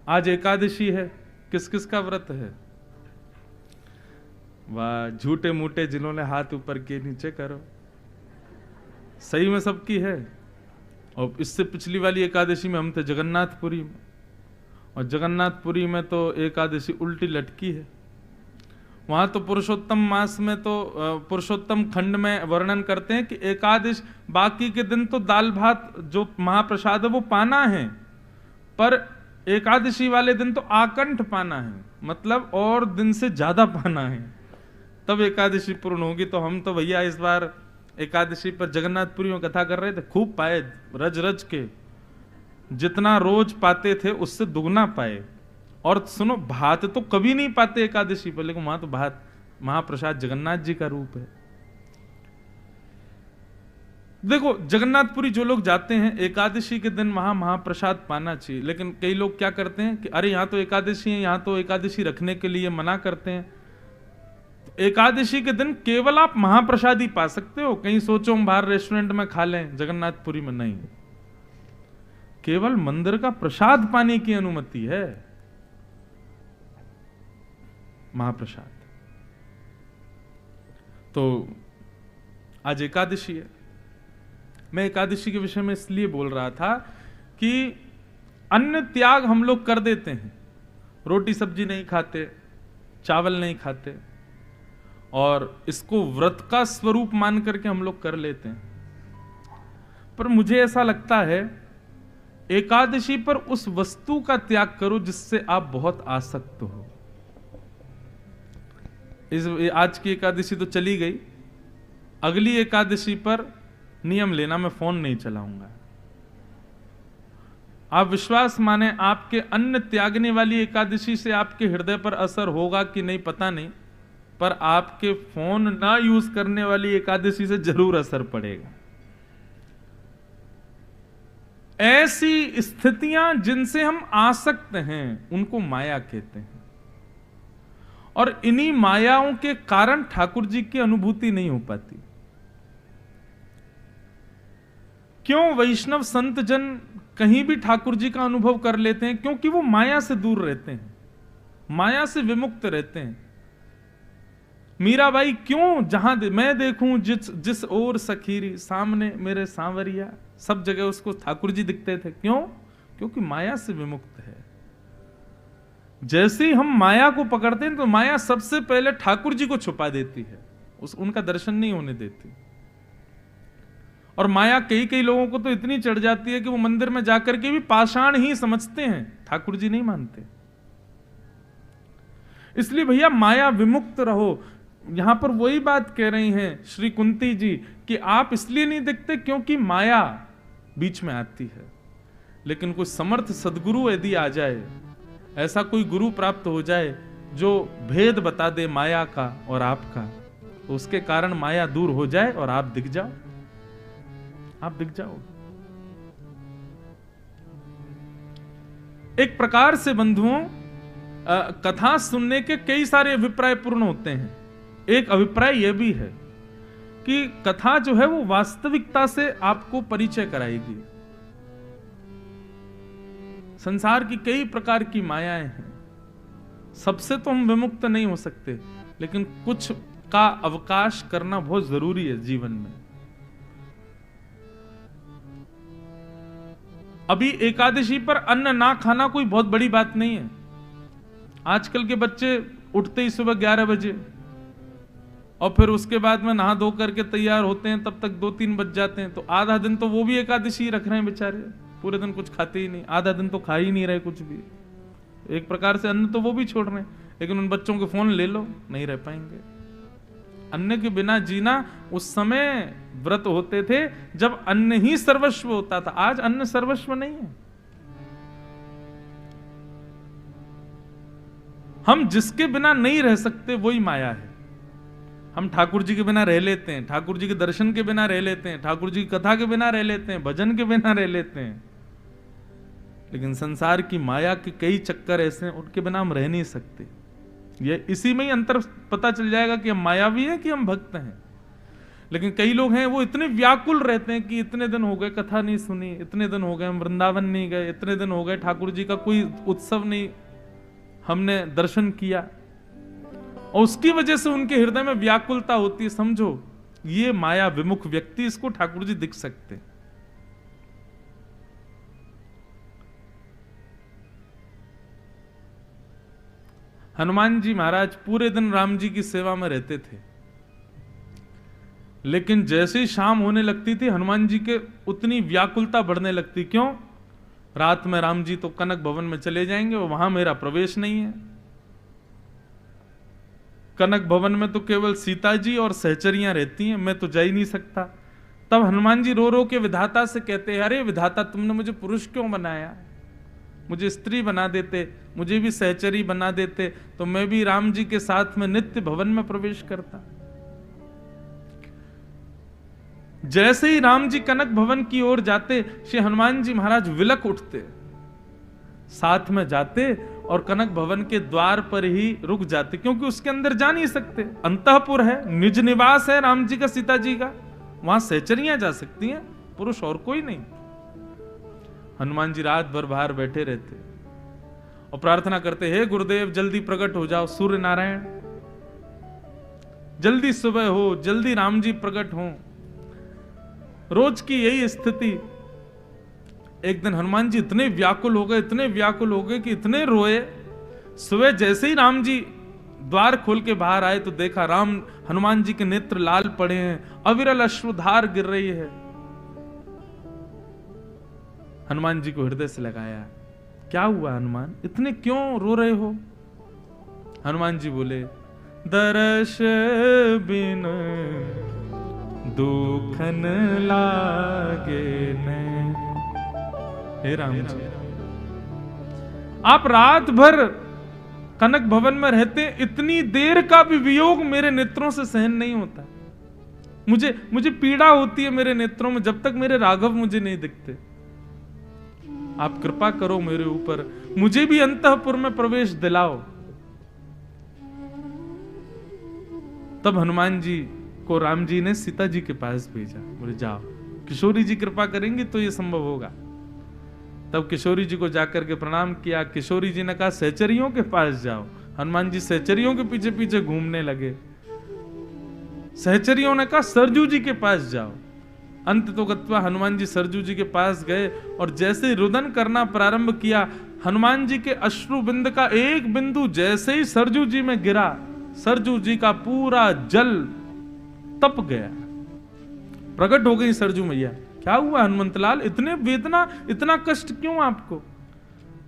आज एकादशी है, किस किस का व्रत है? वाह, झूठे मूठे जिन्होंने हाथ ऊपर किए नीचे करो, सही में सबकी है। और इससे पिछली वाली एकादशी में हम थे जगन्नाथपुरी में, और जगन्नाथपुरी में तो एकादशी उल्टी लटकी है। वहां तो पुरुषोत्तम मास में तो पुरुषोत्तम खंड में वर्णन करते हैं कि एकादश, बाकी के दिन तो दाल भात जो महाप्रसाद है वो पाना है, पर एकादशी वाले दिन तो आकंठ पाना है, मतलब और दिन से ज्यादा पाना है, तब एकादशी पूर्ण होगी। तो हम तो भैया इस बार एकादशी पर जगन्नाथपुरी में कथा कर रहे थे, खूब पाए रज रज के, जितना रोज पाते थे उससे दुगना पाए। और सुनो, भात तो कभी नहीं पाते एकादशी पर, लेकिन वहां तो भात महाप्रसाद जगन्नाथ जी का रूप है। देखो, जगन्नाथपुरी जो लोग जाते हैं एकादशी के दिन वहां महाप्रसाद पाना चाहिए, लेकिन कई लोग क्या करते हैं कि अरे यहां तो एकादशी है, यहां तो एकादशी रखने के लिए मना करते हैं। एकादशी के दिन केवल आप महाप्रसाद ही पा सकते हो। कहीं सोचो हम बाहर रेस्टोरेंट में खा लें, जगन्नाथपुरी में नहीं, केवल मंदिर का प्रसाद पाने की अनुमति है, महाप्रसाद। तो आज एकादशी है। मैं एकादशी के विषय में इसलिए बोल रहा था कि अन्न त्याग हम लोग कर देते हैं, रोटी सब्जी नहीं खाते, चावल नहीं खाते, और इसको व्रत का स्वरूप मान करके हम लोग कर लेते हैं। पर मुझे ऐसा लगता है एकादशी पर उस वस्तु का त्याग करो जिससे आप बहुत आसक्त हो। आज की एकादशी तो चली गई, अगली एकादशी पर नियम लेना, मैं फोन नहीं चलाऊंगा। आप विश्वास माने, आपके अन्न त्यागने वाली एकादशी से आपके हृदय पर असर होगा कि नहीं पता नहीं, पर आपके फोन ना यूज करने वाली एकादशी से जरूर असर पड़ेगा। ऐसी स्थितियां जिनसे हम आसक्त हैं उनको माया कहते हैं, और इन्हीं मायाओं के कारण ठाकुर जी की अनुभूति नहीं हो पाती। क्यों वैष्णव संत जन कहीं भी ठाकुर जी का अनुभव कर लेते हैं? क्योंकि वो माया से दूर रहते हैं, माया से विमुक्त रहते हैं। मीराबाई क्यों जहां मैं देखूं जिस ओर सखीरी, सामने मेरे सांवरिया, सब जगह उसको ठाकुर जी दिखते थे। क्यों? क्योंकि माया से विमुक्त है। जैसे ही हम माया को पकड़ते हैं तो माया सबसे पहले ठाकुर जी को छुपा देती है, उनका दर्शन नहीं होने देती। और माया कई कई लोगों को तो इतनी चढ़ जाती है कि वो मंदिर में जाकर के भी पाषाण ही समझते हैं, ठाकुर जी नहीं मानते। इसलिए भैया माया विमुक्त रहो। यहां पर वही बात कह रही हैं श्री कुंती जी कि आप इसलिए नहीं दिखते क्योंकि माया बीच में आती है। लेकिन कोई समर्थ सदगुरु यदि आ जाए, ऐसा कोई गुरु प्राप्त हो जाए जो भेद बता दे माया का और आपका, तो उसके कारण माया दूर हो जाए और आप दिख जाओ, आप दिख जाओ। एक प्रकार से बंधुओं, कथा सुनने के कई सारे अभिप्राय पूर्ण होते हैं। एक अभिप्राय यह भी है कि कथा जो है वो वास्तविकता से आपको परिचय कराएगी। संसार की कई प्रकार की मायाएं हैं, सबसे तो हम विमुक्त नहीं हो सकते, लेकिन कुछ का अवकाश करना बहुत जरूरी है जीवन में। अभी एकादशी पर अन्न ना खाना कोई बहुत बड़ी बात नहीं है। आजकल के बच्चे उठते ही सुबह 11 बजे और फिर उसके बाद में नहा धो करके तैयार होते हैं, तब तक 2-3 बज जाते हैं। तो आधा दिन तो वो भी एकादशी रख रहे हैं बेचारे, पूरे दिन कुछ खाते ही नहीं, आधा दिन तो खा ही नहीं रहे कुछ भी। एक प्रकार से अन्न तो वो भी छोड़ रहे हैं, लेकिन उन बच्चों के फोन ले लो, नहीं रह पाएंगे। अन्न के बिना जीना उस समय व्रत होते थे जब अन्न ही सर्वस्व होता था। आज अन्न सर्वस्व नहीं है। हम जिसके बिना नहीं रह सकते वही माया है। हम ठाकुर जी के बिना रह लेते हैं, ठाकुर जी के दर्शन के बिना रह लेते हैं, ठाकुर जी की कथा के बिना रह लेते हैं, भजन के बिना रह लेते हैं, लेकिन संसार की माया के कई चक्कर ऐसे हैं उनके बिना हम रह नहीं सकते। ये इसी में ही अंतर पता चल जाएगा कि हम मायावी हैं कि हम भक्त हैं। लेकिन कई लोग हैं वो इतने व्याकुल रहते हैं कि इतने दिन हो गए कथा नहीं सुनी, इतने दिन हो गए हम वृंदावन नहीं गए, इतने दिन हो गए ठाकुर जी का कोई उत्सव नहीं हमने दर्शन किया, और उसकी वजह से उनके हृदय में व्याकुलता होती है। समझो ये माया विमुख व्यक्ति, इसको ठाकुर जी दिख सकते। हनुमान जी महाराज पूरे दिन राम जी की सेवा में रहते थे, लेकिन जैसे ही शाम होने लगती थी हनुमान जी के उतनी व्याकुलता बढ़ने लगती। क्यों? रात में राम जी तो कनक भवन में चले जाएंगे और वहां मेरा प्रवेश नहीं है। कनक भवन में तो केवल सीता जी और सहचरियां रहती हैं, मैं तो जा ही नहीं सकता। तब हनुमान जी रो रो के विधाता से कहते हैं, अरे विधाता तुमने मुझे पुरुष क्यों बनाया, मुझे स्त्री बना देते, मुझे भी सहचरी बना देते तो मैं भी राम जी के साथ में नित्य भवन में प्रवेश करता। जैसे ही राम जी कनक भवन की ओर जाते, श्री हनुमान जी महाराज विलक उठते, साथ में जाते और कनक भवन के द्वार पर ही रुक जाते, क्योंकि उसके अंदर जा नहीं सकते। अंतःपुर है, निज निवास है राम जी का, सीता जी का, वहां सहचरियां जा सकती हैं, पुरुष और कोई नहीं। हनुमान जी रात भर बाहर बैठे रहते और प्रार्थना करते, हे गुरुदेव जल्दी प्रकट हो जाओ, सूर्य नारायण जल्दी सुबह हो, जल्दी राम जी प्रकट हो। रोज की यही स्थिति। एक दिन हनुमान जी इतने व्याकुल हो गए, इतने व्याकुल हो गए कि इतने रोए। सुबह जैसे ही राम जी द्वार खोल के बाहर आए तो देखा राम हनुमान जी के नेत्र लाल पड़े हैं, अविरल अश्रुधार गिर रही है। हनुमान जी को हृदय से लगाया, क्या हुआ हनुमान, इतने क्यों रो रहे हो? हनुमान जी बोले, दर्श बिन दुखन लागे ने। हे राम जी, आप रात भर कनक भवन में रहते, इतनी देर का भी वियोग मेरे नेत्रों से सहन नहीं होता। मुझे पीड़ा होती है मेरे नेत्रों में जब तक मेरे राघव मुझे नहीं दिखते। आप कृपा करो मेरे ऊपर, मुझे भी अंतःपुर में प्रवेश दिलाओ। तब हनुमान जी को राम जी ने सीता जी के पास भेजा, बोले जाओ, किशोरी जी कृपा करेंगी तो ये संभव होगा। तब किशोरी जी को जाकर के प्रणाम किया। किशोरी जी ने कहा सहचरियों के पास जाओ। हनुमान जी सहचरियों के पीछे पीछे घूमने लगे। सहचरियों ने कहा सरजू जी के पास जाओ। अंत तो गत्वा हनुमान जी सरजू जी के पास गए और जैसे रुदन करना प्रारंभ किया, हनुमान जी के अश्रु बिंद का एक बिंदु जैसे ही सरजू जी में गिरा, सरजू जी का पूरा जल तप गया, प्रकट हो गई सरजू मैया। क्या हुआ हनुमंत लाल, इतने वेदना, इतना कष्ट क्यों आपको?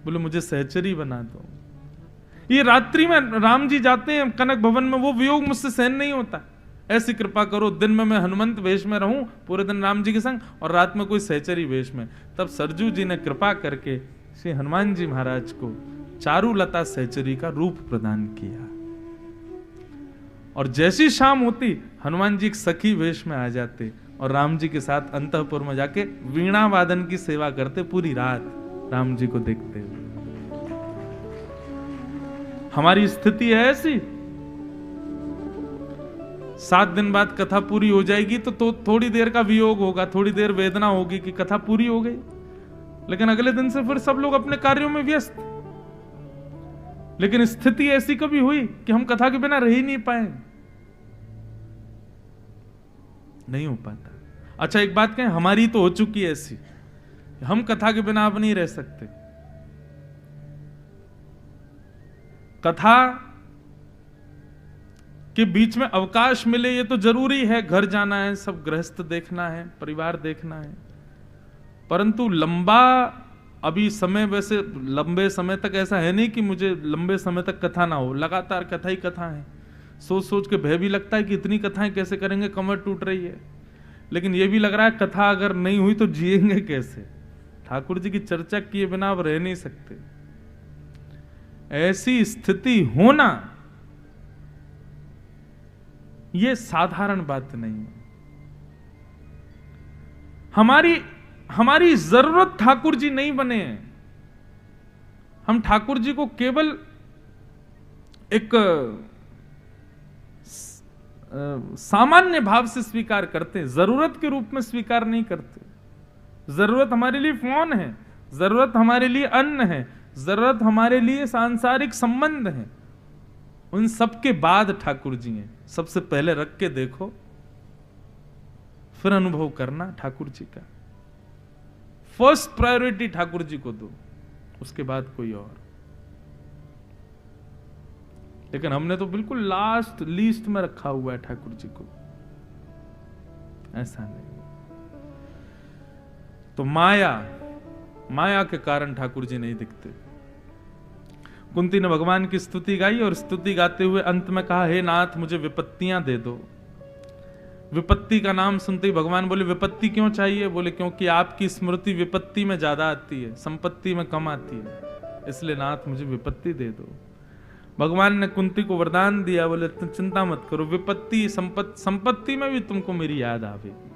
बोले मुझे सहचरी बना दो। ये रात्रि में राम जी जाते हैं कनक भवन में, वो वियोग मुझसे सहन नहीं होता। ऐसी कृपा करो दिन में मैं हनुमंत वेश में रहूं पूरे दिन राम जी के संग, और रात में कोई सहचरी वेश में। तब सरजू जी ने कृपा करके श्री हनुमान जी महाराज को चारुलता सहचरी का रूप प्रदान किया। और जैसी शाम होती हनुमान जी एक सखी वेश में आ जाते और राम जी के साथ अंतःपुर में जाके वीणा वादन की सेवा करते पूरी रात, राम जी को देखते हुए। हमारी स्थिति है ऐसी। 7 दिन बाद कथा पूरी हो जाएगी तो थोड़ी देर का वियोग होगा, थोड़ी देर वेदना होगी कि कथा पूरी हो गई, लेकिन अगले दिन से फिर सब लोग अपने कार्यों में व्यस्त। लेकिन स्थिति ऐसी कभी हुई कि हम कथा के बिना रह ही नहीं पाए? नहीं हो पाता। अच्छा एक बात कहें, हमारी तो हो चुकी है ऐसी, हम कथा के बिना अब नहीं रह सकते। कथा के बीच में अवकाश मिले ये तो जरूरी है, घर जाना है, सब गृहस्थ देखना है, परिवार देखना है, परंतु लंबा अभी समय, वैसे लंबे समय तक ऐसा है नहीं कि मुझे लंबे समय तक कथा ना हो, लगातार कथा ही कथा है। सोच सोच के भय भी लगता है कि इतनी कथाएं कैसे करेंगे, कमर टूट रही है। लेकिन ये भी लग रहा है कथा अगर नहीं हुई तो जिएंगे कैसे? ठाकुर जी की चर्चा किए बिना अब रह नहीं सकते। ऐसी स्थिति होना ये साधारण बात नहीं है। हमारी जरूरत ठाकुर जी नहीं बने। हम ठाकुर जी को केवल एक सामान्य भाव से स्वीकार करते हैं, जरूरत के रूप में स्वीकार नहीं करते। जरूरत हमारे लिए फोन है, जरूरत हमारे लिए अन्न है, जरूरत हमारे लिए सांसारिक संबंध है। उन सब के बाद ठाकुर जी हैं। सबसे पहले रख के देखो, फिर अनुभव करना ठाकुर जी का। फर्स्ट प्रायोरिटी ठाकुर जी को दो, उसके बाद कोई और। लेकिन हमने तो बिल्कुल लास्ट लीस्ट में रखा हुआ है ठाकुर जी को। ऐसा नहीं। तो माया के कारण ठाकुर जी नहीं दिखते। कुंती ने भगवान की स्तुति गाई और स्तुति गाते हुए अंत में कहा, हे नाथ मुझे विपत्तियां दे दो। विपत्ति का नाम सुनते ही भगवान बोले, विपत्ति क्यों चाहिए? बोले क्योंकि आपकी स्मृति विपत्ति में ज्यादा आती है, संपत्ति में कम आती है, इसलिए नाथ मुझे विपत्ति दे दो। भगवान ने कुंती को वरदान दिया, बोले तुम चिंता मत करो, विपत्ति संपत्ति में भी तुमको मेरी याद आवेगी।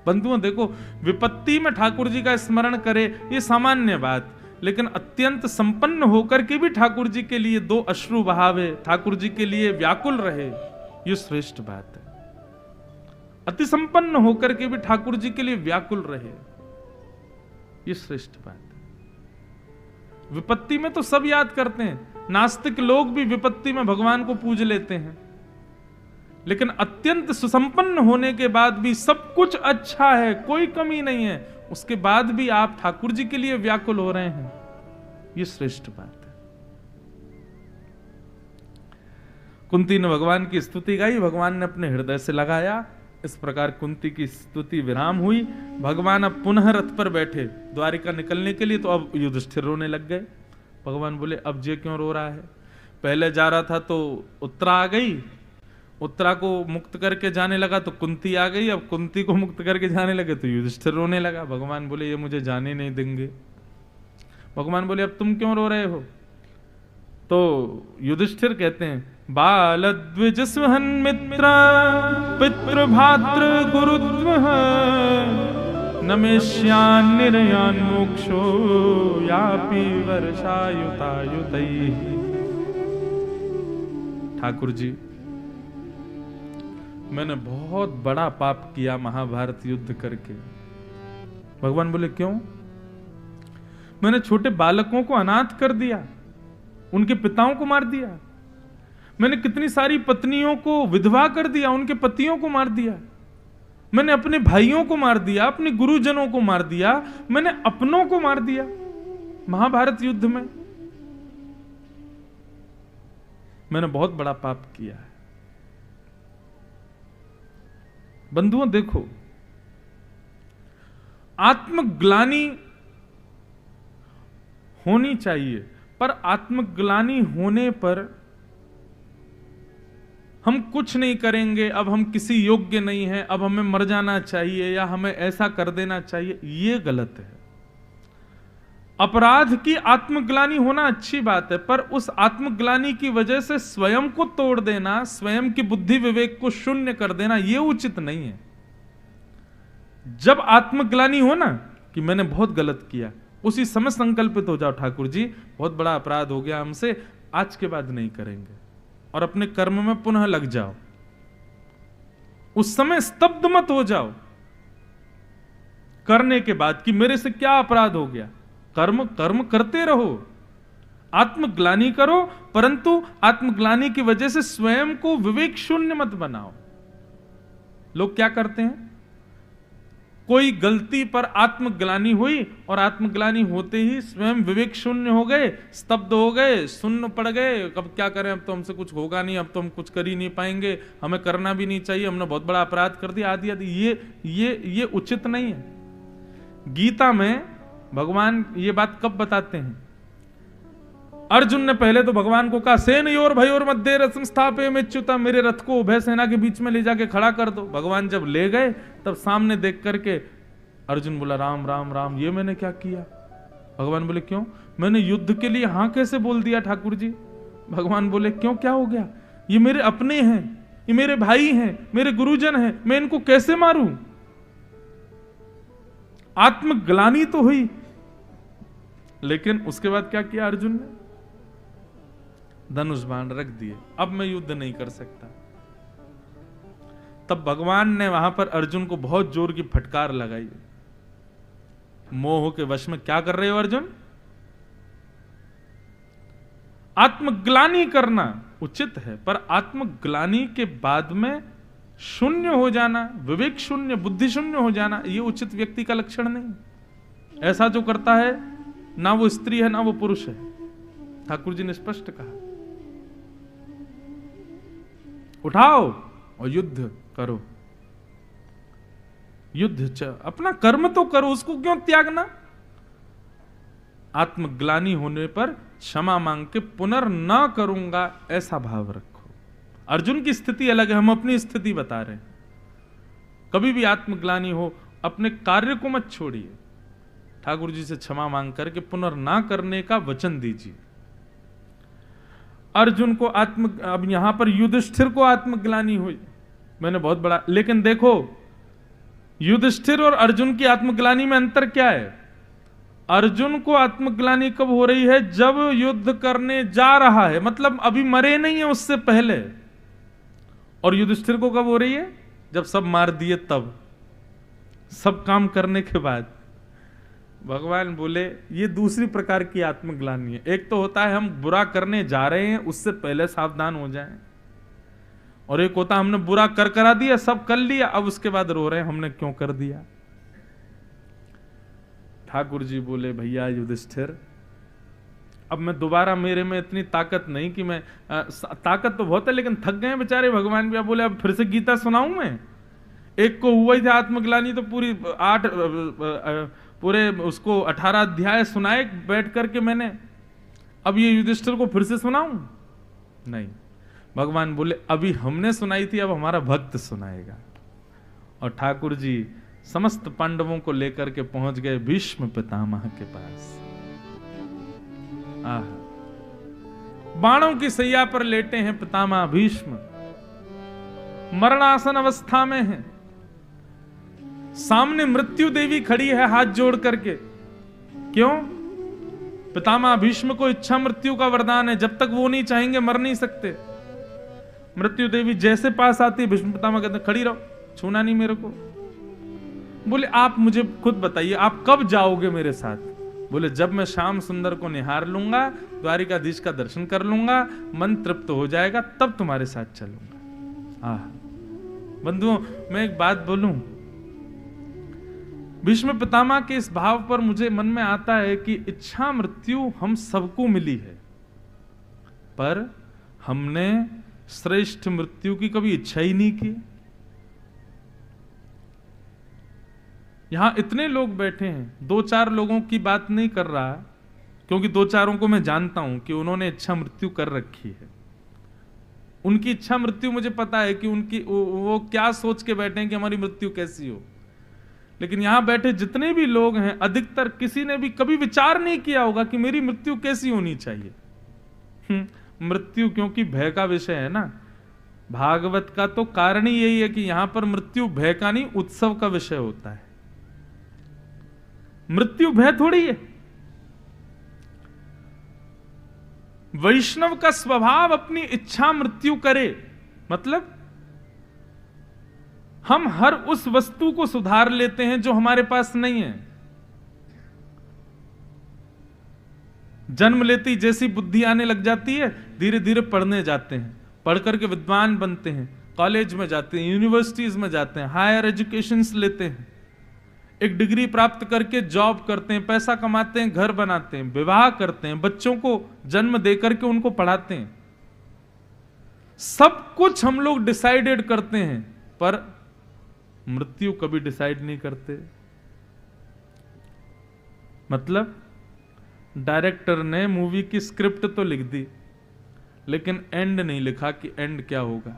बंधुओं देखो, विपत्ति में ठाकुर जी का स्मरण करे ये सामान्य बात, लेकिन अत्यंत संपन्न होकर के भी ठाकुर जी के लिए दो अश्रु बहावे, ठाकुर जी के लिए व्याकुल रहे, ये श्रेष्ठ बात है। अति संपन्न होकर के भी ठाकुर जी के लिए व्याकुल रहे, ये श्रेष्ठ बात है। विपत्ति में तो सब याद करते हैं, नास्तिक लोग भी विपत्ति में भगवान को पूज लेते हैं, लेकिन अत्यंत सुसंपन्न होने के बाद भी सब कुछ अच्छा है, कोई कमी नहीं है, उसके बाद भी आप ठाकुर जी के लिए व्याकुल हो रहे हैं, ये श्रेष्ठ बात है। कुंती ने भगवान की स्तुति गाई, भगवान ने अपने हृदय से लगाया। इस प्रकार कुंती की स्तुति विराम हुई। भगवान अब पुनः रथ पर बैठे द्वारिका निकलने के लिए, तो अब युधिष्ठिर रोने लग गए। भगवान बोले, अब जे क्यों रो रहा है? पहले जा रहा था तो उत्तरा आ गई, उत्तरा को मुक्त करके जाने लगा तो कुंती आ गई, अब कुंती को मुक्त करके जाने लगे तो युधिष्ठिर रोने लगा। भगवान बोले, ये मुझे जाने नहीं देंगे। भगवान बोले, अब तुम क्यों रो रहे हो? तो युधिष्ठिर कहते हैं, बाल द्विज स्वहन मित्र पितृ भातृ गुरुद्वह नमेश्यान निर्यान मोक्षो यापि वर्षायुतायुतैः। ठाकुर जी, मैंने बहुत बड़ा पाप किया महाभारत युद्ध करके। भगवान बोले, क्यों? मैंने छोटे बालकों को अनाथ कर दिया, उनके पिताओं को मार दिया, मैंने कितनी सारी पत्नियों को विधवा कर दिया, उनके पतियों को मार दिया, मैंने अपने भाइयों को मार दिया, अपने गुरुजनों को मार दिया, मैंने अपनों को मार दिया महाभारत युद्ध में। मैंने बहुत बड़ा पाप किया है। बंधुओं देखो, आत्मग्लानि होनी चाहिए, पर आत्मग्लानि होने पर हम कुछ नहीं करेंगे, अब हम किसी योग्य नहीं हैं, अब हमें मर जाना चाहिए या हमें ऐसा कर देना चाहिए, ये गलत है। अपराध की आत्मग्लानि होना अच्छी बात है, पर उस आत्मग्लानि की वजह से स्वयं को तोड़ देना, स्वयं की बुद्धि विवेक को शून्य कर देना, यह उचित नहीं है। जब आत्मग्लानि हो ना कि मैंने बहुत गलत किया, उसी समय संकल्पित हो जाओ, ठाकुर जी बहुत बड़ा अपराध हो गया हमसे, आज के बाद नहीं करेंगे, और अपने कर्म में पुनः लग जाओ। उस समय स्तब्ध मत हो जाओ करने के बाद कि मेरे से क्या अपराध हो गया। कर्म करते रहो, आत्मग्लानि करो, परंतु आत्मग्लानि की वजह से स्वयं को विवेक शून्य मत बनाओ। लोग क्या करते हैं, कोई गलती पर आत्मग्लानि हुई और आत्मग्लानि होते ही स्वयं विवेक शून्य हो गए, स्तब्ध हो गए, सुन्न पड़ गए, अब क्या करें, अब तो हमसे कुछ होगा नहीं, अब तो हम कुछ कर ही नहीं पाएंगे, हमें करना भी नहीं चाहिए, हमने बहुत बड़ा अपराध कर दिया, आदि आदि। ये उचित नहीं है। गीता में भगवान ये बात कब बताते हैं? अर्जुन ने पहले तो भगवान को कहा, सेनयोर भयोर मध्य रथम स्थापयमेच्युता, मेरे रथ को उभय सेना के बीच में ले जाके खड़ा कर दो। भगवान जब ले गए तब सामने देख करके अर्जुन बोला, राम राम राम, ये मैंने क्या किया? भगवान बोले, क्यों? मैंने युद्ध के लिए हां कैसे बोल दिया ठाकुर जी? भगवान बोले, क्यों, क्या हो गया? ये मेरे अपने हैं, ये मेरे भाई हैं, मेरे गुरुजन हैं, मैं इनको कैसे मारूं? आत्मग्लानि तो हुई, लेकिन उसके बाद क्या किया अर्जुन ने? धनुष बाण रख दिए, अब मैं युद्ध नहीं कर सकता। तब भगवान ने वहां पर अर्जुन को बहुत जोर की फटकार लगाई। मोह के वश में क्या कर रहे हो अर्जुन? आत्मग्लानि करना उचित है, पर आत्मग्लानि के बाद में शून्य हो जाना, विवेक शून्य, बुद्धि शून्य हो जाना, यह उचित व्यक्ति का लक्षण नहीं। ऐसा जो करता है ना वो स्त्री है ना वो पुरुष है। ठाकुर जी ने स्पष्ट कहा, उठाओ और युद्ध करो। युद्ध अपना कर्म तो करो, उसको क्यों त्यागना? आत्मग्लानि होने पर क्षमा मांग के पुनर्न करूंगा, ऐसा भाव रखो। अर्जुन की स्थिति अलग है, हम अपनी स्थिति बता रहे हैं। कभी भी आत्मग्लानि हो, अपने कार्य को मत छोड़िए, ठाकुर जी से क्षमा मांग करके पुनर्न करने का वचन दीजिए। अर्जुन को अब यहां पर युधिष्ठिर को आत्मग्लानि हुई, मैंने बहुत बड़ा, लेकिन देखो युधिष्ठिर और अर्जुन की आत्मग्लानि में अंतर क्या है? अर्जुन को आत्मग्लानि कब हो रही है? जब युद्ध करने जा रहा है, मतलब अभी मरे नहीं है उससे पहले। और युधिष्ठिर को कब हो रही है? जब सब मार दिए, तब सब काम करने के बाद। भगवान बोले ये दूसरी प्रकार की आत्मग्लानि है। एक तो होता है हम बुरा करने जा रहे हैं, उससे पहले सावधान हो जाएं, और एक होता हमने बुरा करा दिया, सब कर लिया, अब उसके बाद रो रहे हैं हमने क्यों कर दिया। ठाकुर जी बोले भैया युधिष्ठिर, अब मैं दोबारा, मेरे में इतनी ताकत नहीं कि मैं, ताकत तो बहुत है लेकिन थक गए बेचारे भगवान भी। बोले अब फिर से गीता सुनाऊं मैं? एक को हुआ ही था आत्मग्लानि तो पूरे उसको 18 अध्याय सुनाए बैठ करके मैंने, अब ये युधिष्ठिर को फिर से सुनाऊं? नहीं। भगवान बोले अभी हमने सुनाई थी, अब हमारा भक्त सुनाएगा। और ठाकुर जी समस्त पांडवों को लेकर के पहुंच गए भीष्म पितामह के पास। बाणों की सैया पर लेटे हैं पितामह भीष्म, मरणासन अवस्था में हैं। सामने मृत्यु देवी खड़ी है हाथ जोड़ करके। क्यों? पितामह भीष्म को इच्छा मृत्यु का वरदान है, जब तक वो नहीं चाहेंगे मर नहीं सकते। मृत्यु देवी जैसे पास आती, भीष्म पितामह कहते खड़ी रहो, छूना नहीं मेरे को। बोले आप मुझे खुद बताइए, आप कब जाओगे मेरे साथ? बोले जब मैं श्याम सुंदर को निहार लूंगा, द्वारिकाधीश का दर्शन कर लूंगा, मन तृप्त हो जाएगा, तब तुम्हारे साथ चलूंगा। बंधुओं, मैं एक बात बोलूं, भीष्म पितामह के इस भाव पर मुझे मन में आता है कि इच्छा मृत्यु हम सबको मिली है, पर हमने श्रेष्ठ मृत्यु की कभी इच्छा ही नहीं की। यहां इतने लोग बैठे हैं, 2-4 लोगों की बात नहीं कर रहा, क्योंकि 2-4 को मैं जानता हूं कि उन्होंने इच्छा मृत्यु कर रखी है। उनकी इच्छा मृत्यु मुझे पता है कि उनकी वो क्या सोच के बैठे हैं कि हमारी मृत्यु कैसी हो। लेकिन यहां बैठे जितने भी लोग हैं, अधिकतर किसी ने भी कभी विचार नहीं किया होगा कि मेरी मृत्यु कैसी होनी चाहिए। मृत्यु क्योंकि भय का विषय है ना, भागवत का तो कारण ही यही है कि यहां पर मृत्यु भय का नहीं, उत्सव का विषय होता है। मृत्यु भय थोड़ी है। वैष्णव का स्वभाव अपनी इच्छा मृत्यु करे, मतलब हम हर उस वस्तु को सुधार लेते हैं जो हमारे पास नहीं है। जन्म लेती जैसी बुद्धि आने लग जाती है, धीरे धीरे पढ़ने जाते हैं, पढ़ करके विद्वान बनते हैं, कॉलेज में जाते हैं, यूनिवर्सिटीज में जाते हैं, हायर एजुकेशंस लेते हैं, एक डिग्री प्राप्त करके जॉब करते हैं, पैसा कमाते हैं, घर बनाते हैं, विवाह करते हैं, बच्चों को जन्म दे करके उनको पढ़ाते हैं। सब कुछ हम लोग डिसाइडेड करते हैं, पर मृत्यु कभी डिसाइड नहीं करते। मतलब डायरेक्टर ने मूवी की स्क्रिप्ट तो लिख दी, लेकिन एंड नहीं लिखा कि एंड क्या होगा।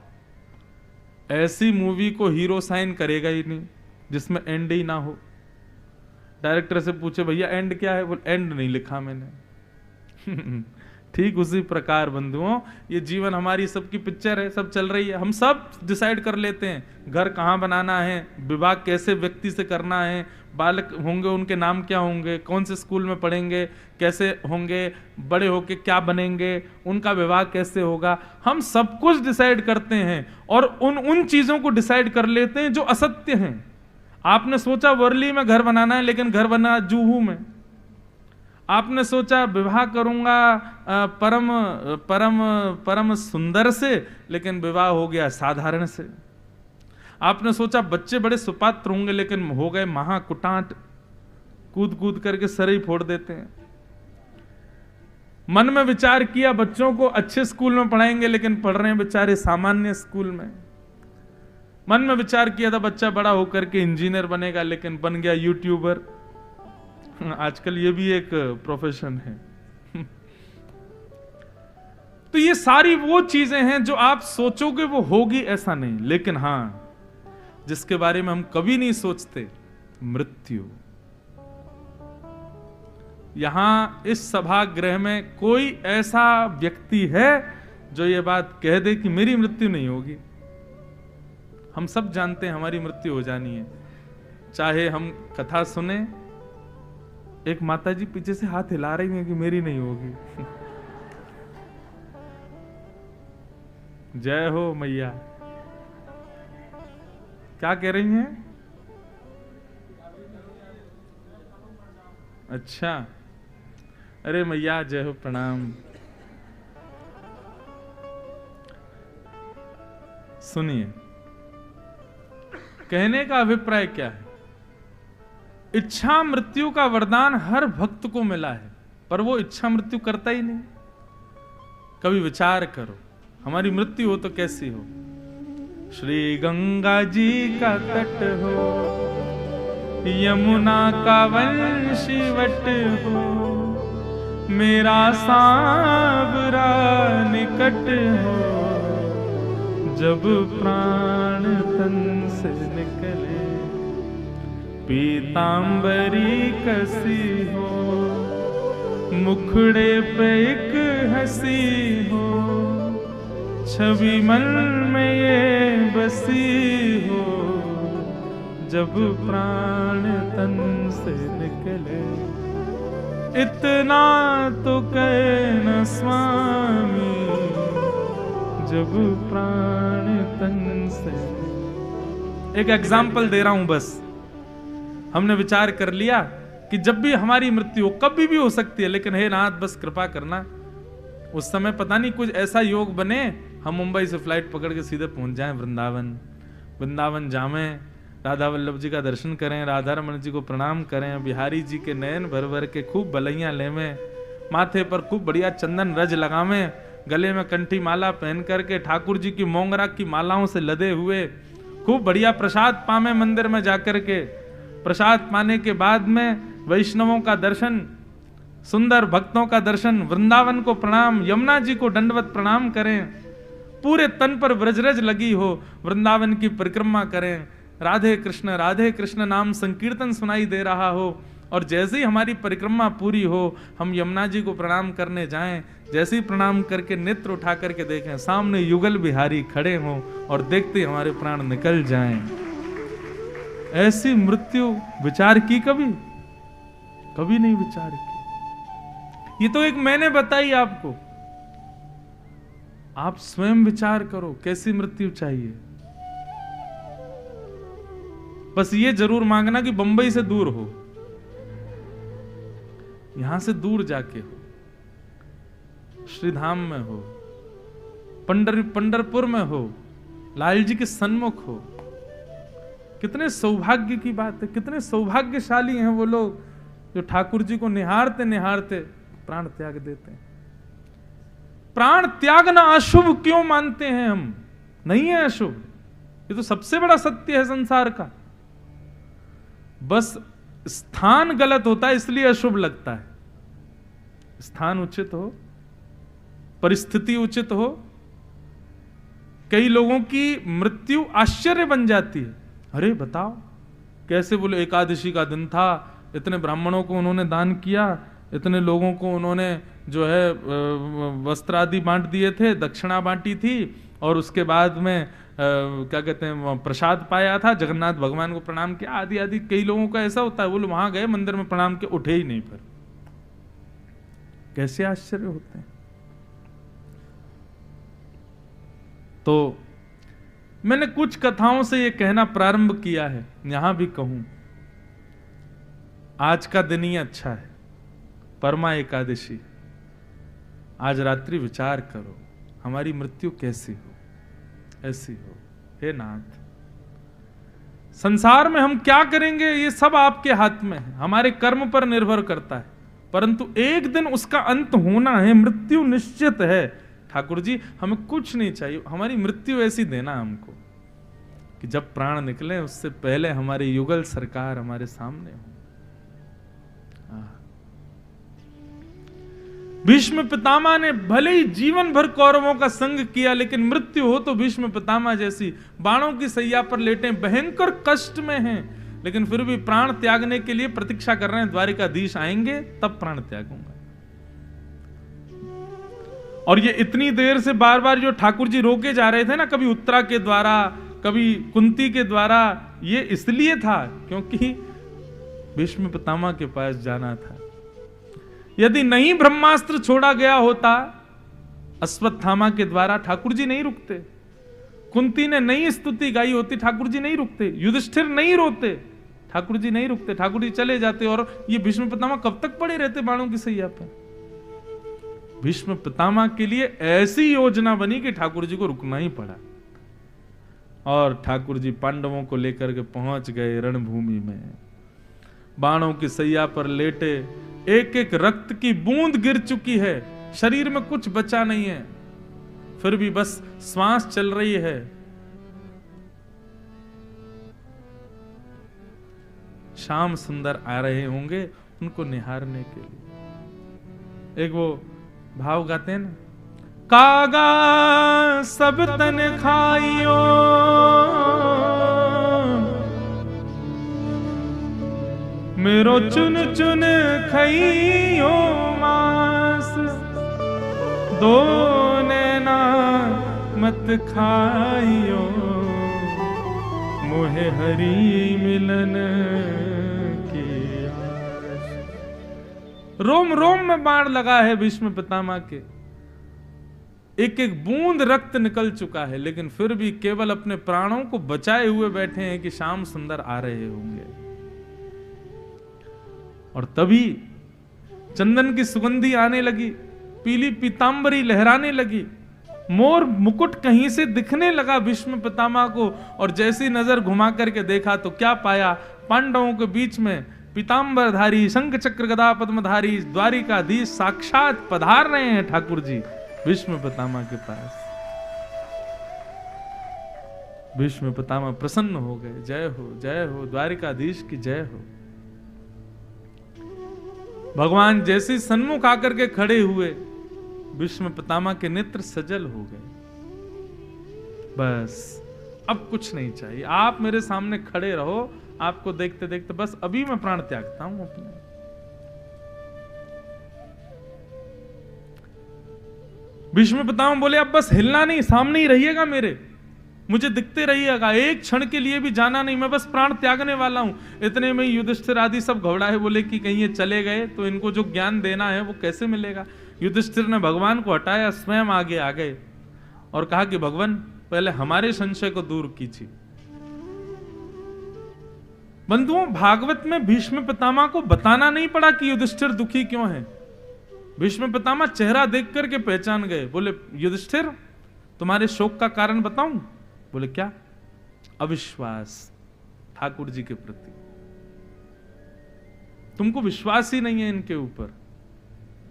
ऐसी मूवी को हीरो साइन करेगा ही नहीं जिसमें एंड ही ना हो। डायरेक्टर से पूछे भैया एंड क्या है, बोल एंड नहीं लिखा मैंने। ठीक उसी प्रकार बंधुओं ये जीवन हमारी सबकी पिक्चर है, सब चल रही है। हम सब डिसाइड कर लेते हैं घर कहाँ बनाना है, विवाह कैसे व्यक्ति से करना है, बालक होंगे उनके नाम क्या होंगे, कौन से स्कूल में पढ़ेंगे, कैसे होंगे, बड़े होके क्या बनेंगे, उनका विवाह कैसे होगा। हम सब कुछ डिसाइड करते हैं और उन चीजों को डिसाइड कर लेते हैं जो असत्य हैं। आपने सोचा वर्ली में घर बनाना है लेकिन घर बना जूहू में। आपने सोचा विवाह करूंगा परम परम परम सुंदर से, लेकिन विवाह हो गया साधारण से। आपने सोचा बच्चे बड़े सुपात्र होंगे लेकिन हो गए महाकुटाट, कूद कूद करके सर ही फोड़ देते हैं। मन में विचार किया बच्चों को अच्छे स्कूल में पढ़ाएंगे लेकिन पढ़ रहे हैं बेचारे सामान्य स्कूल में। मन में विचार किया था बच्चा बड़ा होकर के इंजीनियर बनेगा लेकिन बन गया यूट्यूबर। आजकल ये भी एक प्रोफेशन है। तो ये सारी वो चीजें हैं जो आप सोचोगे वो होगी ऐसा नहीं, लेकिन हां जिसके बारे में हम कभी नहीं सोचते, मृत्यु। यहां इस सभागृह में कोई ऐसा व्यक्ति है जो ये बात कह दे कि मेरी मृत्यु नहीं होगी। हम सब जानते हैं हमारी मृत्यु हो जानी है। चाहे हम कथा सुने, एक माताजी पीछे से हाथ हिला रही है कि मेरी नहीं होगी। जय हो मैया। क्या कह रही हैं? अच्छा, अरे मैया जय हो, प्रणाम। सुनिए, कहने का अभिप्राय क्या है? इच्छा मृत्यु का वरदान हर भक्त को मिला है, पर वो इच्छा मृत्यु करता ही नहीं। कभी विचार करो, हमारी मृत्यु हो तो कैसी हो? श्री गंगा जी का तट हो, यमुना का वंशीवट हो, मेरा सांवरा निकट हो, जब प्राण तन से निकले, पीतांबरी कसी हो, मुखड़े पे एक हंसी हो, छवि मन में ये बसी हो, जब प्राण तन से निकले। इतना तो कहना स्वामी, जब प्राण तन से। एक एग्जाम्पल दे रहा हूं बस। हमने विचार कर लिया कि जब भी हमारी मृत्यु हो, कभी भी हो सकती है, लेकिन हे नाथ बस कृपा करना उस समय पता नहीं कुछ ऐसा योग बने, हम मुंबई से फ्लाइट पकड़ के सीधे पहुंच जाएं वृंदावन। वृंदावन जामें, राधा वल्लभ जी का दर्शन करें, राधा रमन जी को प्रणाम करें, बिहारी जी के नयन भर भर के खूब बलैया लेवें, माथे पर खूब बढ़िया चंदन रज लगावें, गले में कंठी माला पहन करके ठाकुर जी की मोंगरा की मालाओं से लदे हुए खूब बढ़िया प्रसाद पावे मंदिर में जाकर के। प्रसाद पाने के बाद में वैष्णवों का दर्शन, सुंदर भक्तों का दर्शन, वृंदावन को प्रणाम, यमुना जी को दंडवत प्रणाम करें, पूरे तन पर व्रजरज लगी हो, वृंदावन की परिक्रमा करें, राधे कृष्ण नाम संकीर्तन सुनाई दे रहा हो, और जैसे ही हमारी परिक्रमा पूरी हो हम यमुना जी को प्रणाम करने जाएं, जैसे ही प्रणाम करके नेत्र उठा करके देखें सामने युगल बिहारी खड़े हों और देखते ही हमारे प्राण निकल जाएं। ऐसी मृत्यु विचार की कभी? कभी नहीं विचार की। ये तो एक मैंने बताई आपको, आप स्वयं विचार करो कैसी मृत्यु चाहिए। बस ये जरूर मांगना कि बंबई से दूर हो, यहां से दूर जाके हो, श्रीधाम में हो, पंढरपुर में हो, लाल जी के सन्मुख हो। कितने सौभाग्य की बात है, कितने सौभाग्यशाली हैं वो लोग जो ठाकुर जी को निहारते निहारते प्राण त्याग देते हैं। प्राण त्यागना अशुभ क्यों मानते हैं हम? नहीं है अशुभ, ये तो सबसे बड़ा सत्य है संसार का। बस स्थान गलत होता है इसलिए अशुभ लगता है। स्थान उचित हो, परिस्थिति उचित हो। कई लोगों की मृत्यु आश्चर्य बन जाती है। अरे बताओ कैसे, बोले एकादशी का दिन था, इतने ब्राह्मणों को उन्होंने दान किया, इतने लोगों को उन्होंने जो है वस्त्र आदि बांट दिए थे, दक्षिणा बांटी थी, और उसके बाद में क्या कहते हैं प्रसाद पाया था, जगन्नाथ भगवान को प्रणाम किया, आदि आदि। कई लोगों का ऐसा होता है, वो लोग वहां गए मंदिर में प्रणाम के उठे ही नहीं, फिर कैसे आश्चर्य होते हैं। तो मैंने कुछ कथाओं से ये कहना प्रारंभ किया है, यहां भी कहूं, आज का दिन ही अच्छा है, परमा एकादशी। आज रात्रि विचार करो, हमारी मृत्यु कैसी हो, ऐसी हो। हे नाथ, संसार में हम क्या करेंगे ये सब आपके हाथ में है, हमारे कर्म पर निर्भर करता है, परंतु एक दिन उसका अंत होना है, मृत्यु निश्चित है। ठाकुर जी हमें कुछ नहीं चाहिए, हमारी मृत्यु ऐसी देना हमको कि जब प्राण निकले उससे पहले हमारे युगल सरकार हमारे सामने हो। भीष्म पितामह ने भले ही जीवन भर कौरवों का संग किया, लेकिन मृत्यु हो तो भीष्म पितामह जैसी बाणों की सैया पर लेटे, भयंकर कष्ट में हैं, लेकिन फिर भी प्राण त्यागने के लिए प्रतीक्षा कर रहे हैं, द्वारिकाधीश आएंगे तब प्राण त्यागूंगा। और ये इतनी देर से बार बार जो ठाकुर जी रोके जा रहे थे ना, कभी उत्तरा के द्वारा, कभी कुंती के द्वारा, ये इसलिए था क्योंकि भीष्म पितामह के पास जाना था। यदि नहीं ब्रह्मास्त्र छोड़ा गया होता अश्वत्थामा के द्वारा, ठाकुर जी नहीं रुकते। कुंती ने नहीं स्तुति गाई होती, ठाकुर जी नहीं रुकते। युधिष्ठिर नहीं रोते, ठाकुर जी नहीं रुकते, ठाकुर जी चले जाते। और ये भीष्म पितामह कब तक पड़े रहते बाणों की सैया पर। भीष्म पितामह के लिए ऐसी योजना बनी कि ठाकुर जी को रुकना ही पड़ा। और ठाकुर जी पांडवों को लेकर के पहुंच गए रणभूमि में, बाणों की सैया पर लेटे, एक एक रक्त की बूंद गिर चुकी है, शरीर में कुछ बचा नहीं है, फिर भी बस श्वास चल रही है। श्याम सुंदर आ रहे होंगे उनको निहारने के लिए। एक वो भाव गाते हैं ना, कागा सब तन खाइयो, मेरो चुन चुन खइयो मांस, दो नैना मत खाइयो, मोहे हरि मिलन की आस। रोम रोम में बाण लगा है भीष्म पितामह के, एक एक बूंद रक्त निकल चुका है, लेकिन फिर भी केवल अपने प्राणों को बचाए हुए बैठे हैं कि श्याम सुंदर आ रहे होंगे। और तभी चंदन की सुगंधी आने लगी, पीली पीतांबरी लहराने लगी, मोर मुकुट कहीं से दिखने लगा भीष्म पितामह को। और जैसी नजर घुमा करके देखा तो क्या पाया, पांडवों के बीच में पीतांबरधारी, शंख चक्र गदा पद्मधारी द्वारिकाधीश साक्षात पधार रहे हैं ठाकुर जी भीष्म पितामह के पास। भीष्म पितामह प्रसन्न हो गए, जय हो द्वारिकाधीश की जय हो। भगवान जैसे सन्मुख आकर के खड़े हुए, भीष्म पितामह के नेत्र सजल हो गए। बस अब कुछ नहीं चाहिए, आप मेरे सामने खड़े रहो, आपको देखते देखते बस अभी मैं प्राण त्यागता हूं अपने। भीष्म पितामह बोले अब बस हिलना नहीं, सामने ही रहिएगा मेरे, मुझे दिखते रहिएगा, एक क्षण के लिए भी जाना नहीं, मैं बस प्राण त्यागने वाला हूं। इतने में युधिष्ठिर आदि सब घबराए, बोले कि कहीं ये चले गए तो इनको जो ज्ञान देना है वो कैसे मिलेगा। युधिष्ठिर ने भगवान को हटाया, स्वयं आगे आ गए और कहा कि भगवान पहले हमारे संशय को दूर कीजिए। बंधुओं, भागवत में भीष्म पितामह को बताना नहीं पड़ा कि युधिष्ठिर दुखी क्यों है। भीष्म पितामह चेहरा देख करके पहचान गए, बोले युधिष्ठिर तुम्हारे शोक का कारण बताऊं? बोले क्या? अविश्वास ठाकुर जी के प्रति, तुमको विश्वास ही नहीं है इनके ऊपर।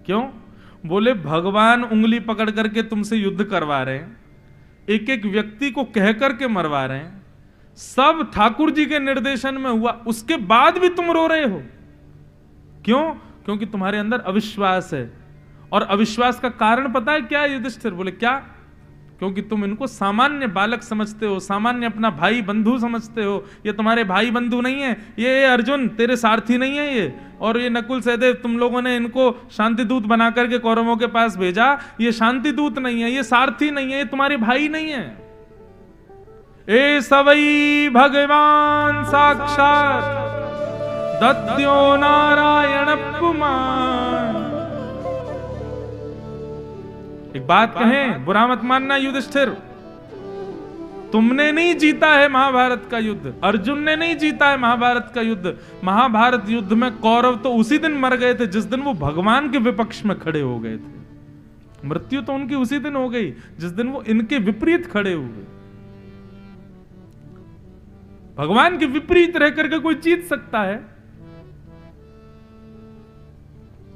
क्यों? बोले भगवान उंगली पकड़ करके तुमसे युद्ध करवा रहे हैं, एक एक व्यक्ति को कह करके मरवा रहे हैं, सब ठाकुर जी के निर्देशन में हुआ, उसके बाद भी तुम रो रहे हो। क्यों? क्योंकि तुम्हारे अंदर अविश्वास है। और अविश्वास का कारण पता है क्या है युधिष्ठिर? बोले क्या? क्योंकि तुम इनको सामान्य बालक समझते हो, सामान्य अपना भाई बंधु समझते हो। ये तुम्हारे भाई बंधु नहीं है, ये अर्जुन तेरे सारथी नहीं है ये। और ये नकुल सहदेव, तुम लोगों ने इनको शांति दूत बना करके कौरवों के पास भेजा, ये शांति दूत नहीं है, ये सारथी नहीं है, ये तुम्हारे भाई नहीं है। ए सवई भगवान साक्षात दत्यो नारायण पुमान। एक बात कहें, बुरा मत मानना युधिष्ठिर, तुमने नहीं जीता है महाभारत का युद्ध, अर्जुन ने नहीं जीता है महाभारत का युद्ध। महाभारत युद्ध में कौरव तो उसी दिन मर गए थे जिस दिन वो भगवान के विपक्ष में खड़े हो गए थे। मृत्यु तो उनकी उसी दिन हो गई जिस दिन वो इनके विपरीत खड़े हुए। भगवान के विपरीत रह करके कोई जीत सकता है?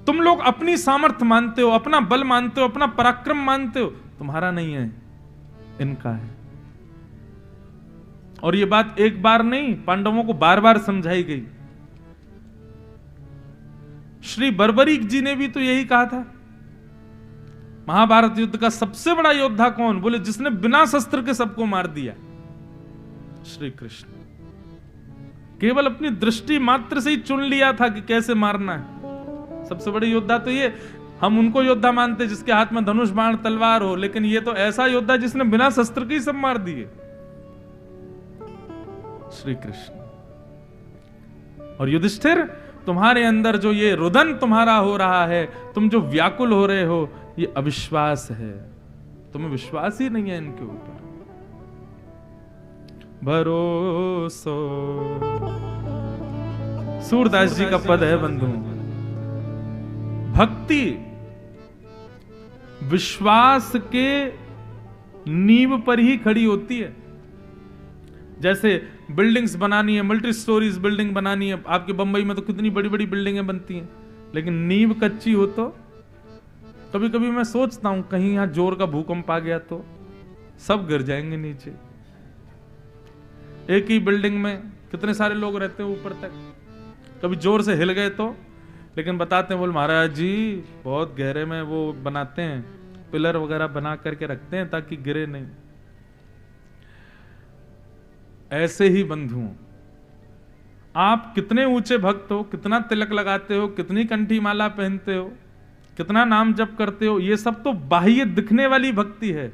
तुम लोग अपनी सामर्थ्य मानते हो, अपना बल मानते हो, अपना पराक्रम मानते हो, तुम्हारा नहीं है, इनका है। और ये बात एक बार नहीं, पांडवों को बार बार समझाई गई। श्री बर्बरीक जी ने भी तो यही कहा था। महाभारत युद्ध का सबसे बड़ा योद्धा कौन? बोले जिसने बिना शस्त्र के सबको मार दिया, श्री कृष्ण। केवल अपनी दृष्टि मात्र से ही चुन लिया था कि कैसे मारना है। सबसे बड़े योद्धा तो ये, हम उनको योद्धा मानते जिसके हाथ में धनुष बाण तलवार हो, लेकिन ये तो ऐसा योद्धा जिसने बिना शस्त्र के ही सब मार दिए, श्री कृष्ण। और युधिष्ठिर, तुम्हारे अंदर जो ये रुदन तुम्हारा हो रहा है, तुम जो व्याकुल हो रहे हो, ये अविश्वास है। तुम्हें विश्वास ही नहीं है इनके ऊपर। भरोसो, सूरदास जी का पद है बंधु। भक्ति विश्वास के नींव पर ही खड़ी होती है। जैसे बिल्डिंग्स बनानी है, मल्टी स्टोरीज बिल्डिंग बनानी है, आपके बंबई में तो कितनी बड़ी बड़ी बिल्डिंगें बनती हैं, लेकिन नींव कच्ची हो तो कभी कभी मैं सोचता हूं कहीं यहां जोर का भूकंप आ गया तो सब गिर जाएंगे नीचे। एक ही बिल्डिंग में कितने सारे लोग रहते हैं ऊपर तक, कभी जोर से हिल गए तो, लेकिन बताते हैं बोल महाराज जी बहुत गहरे में वो बनाते हैं, पिलर वगैरह बना करके रखते हैं ताकि गिरे नहीं। ऐसे ही बंधुओं, आप कितने ऊंचे भक्त हो, कितना तिलक लगाते हो, कितनी कंठी माला पहनते हो, कितना नाम जप करते हो, ये सब तो बाह्य दिखने वाली भक्ति है,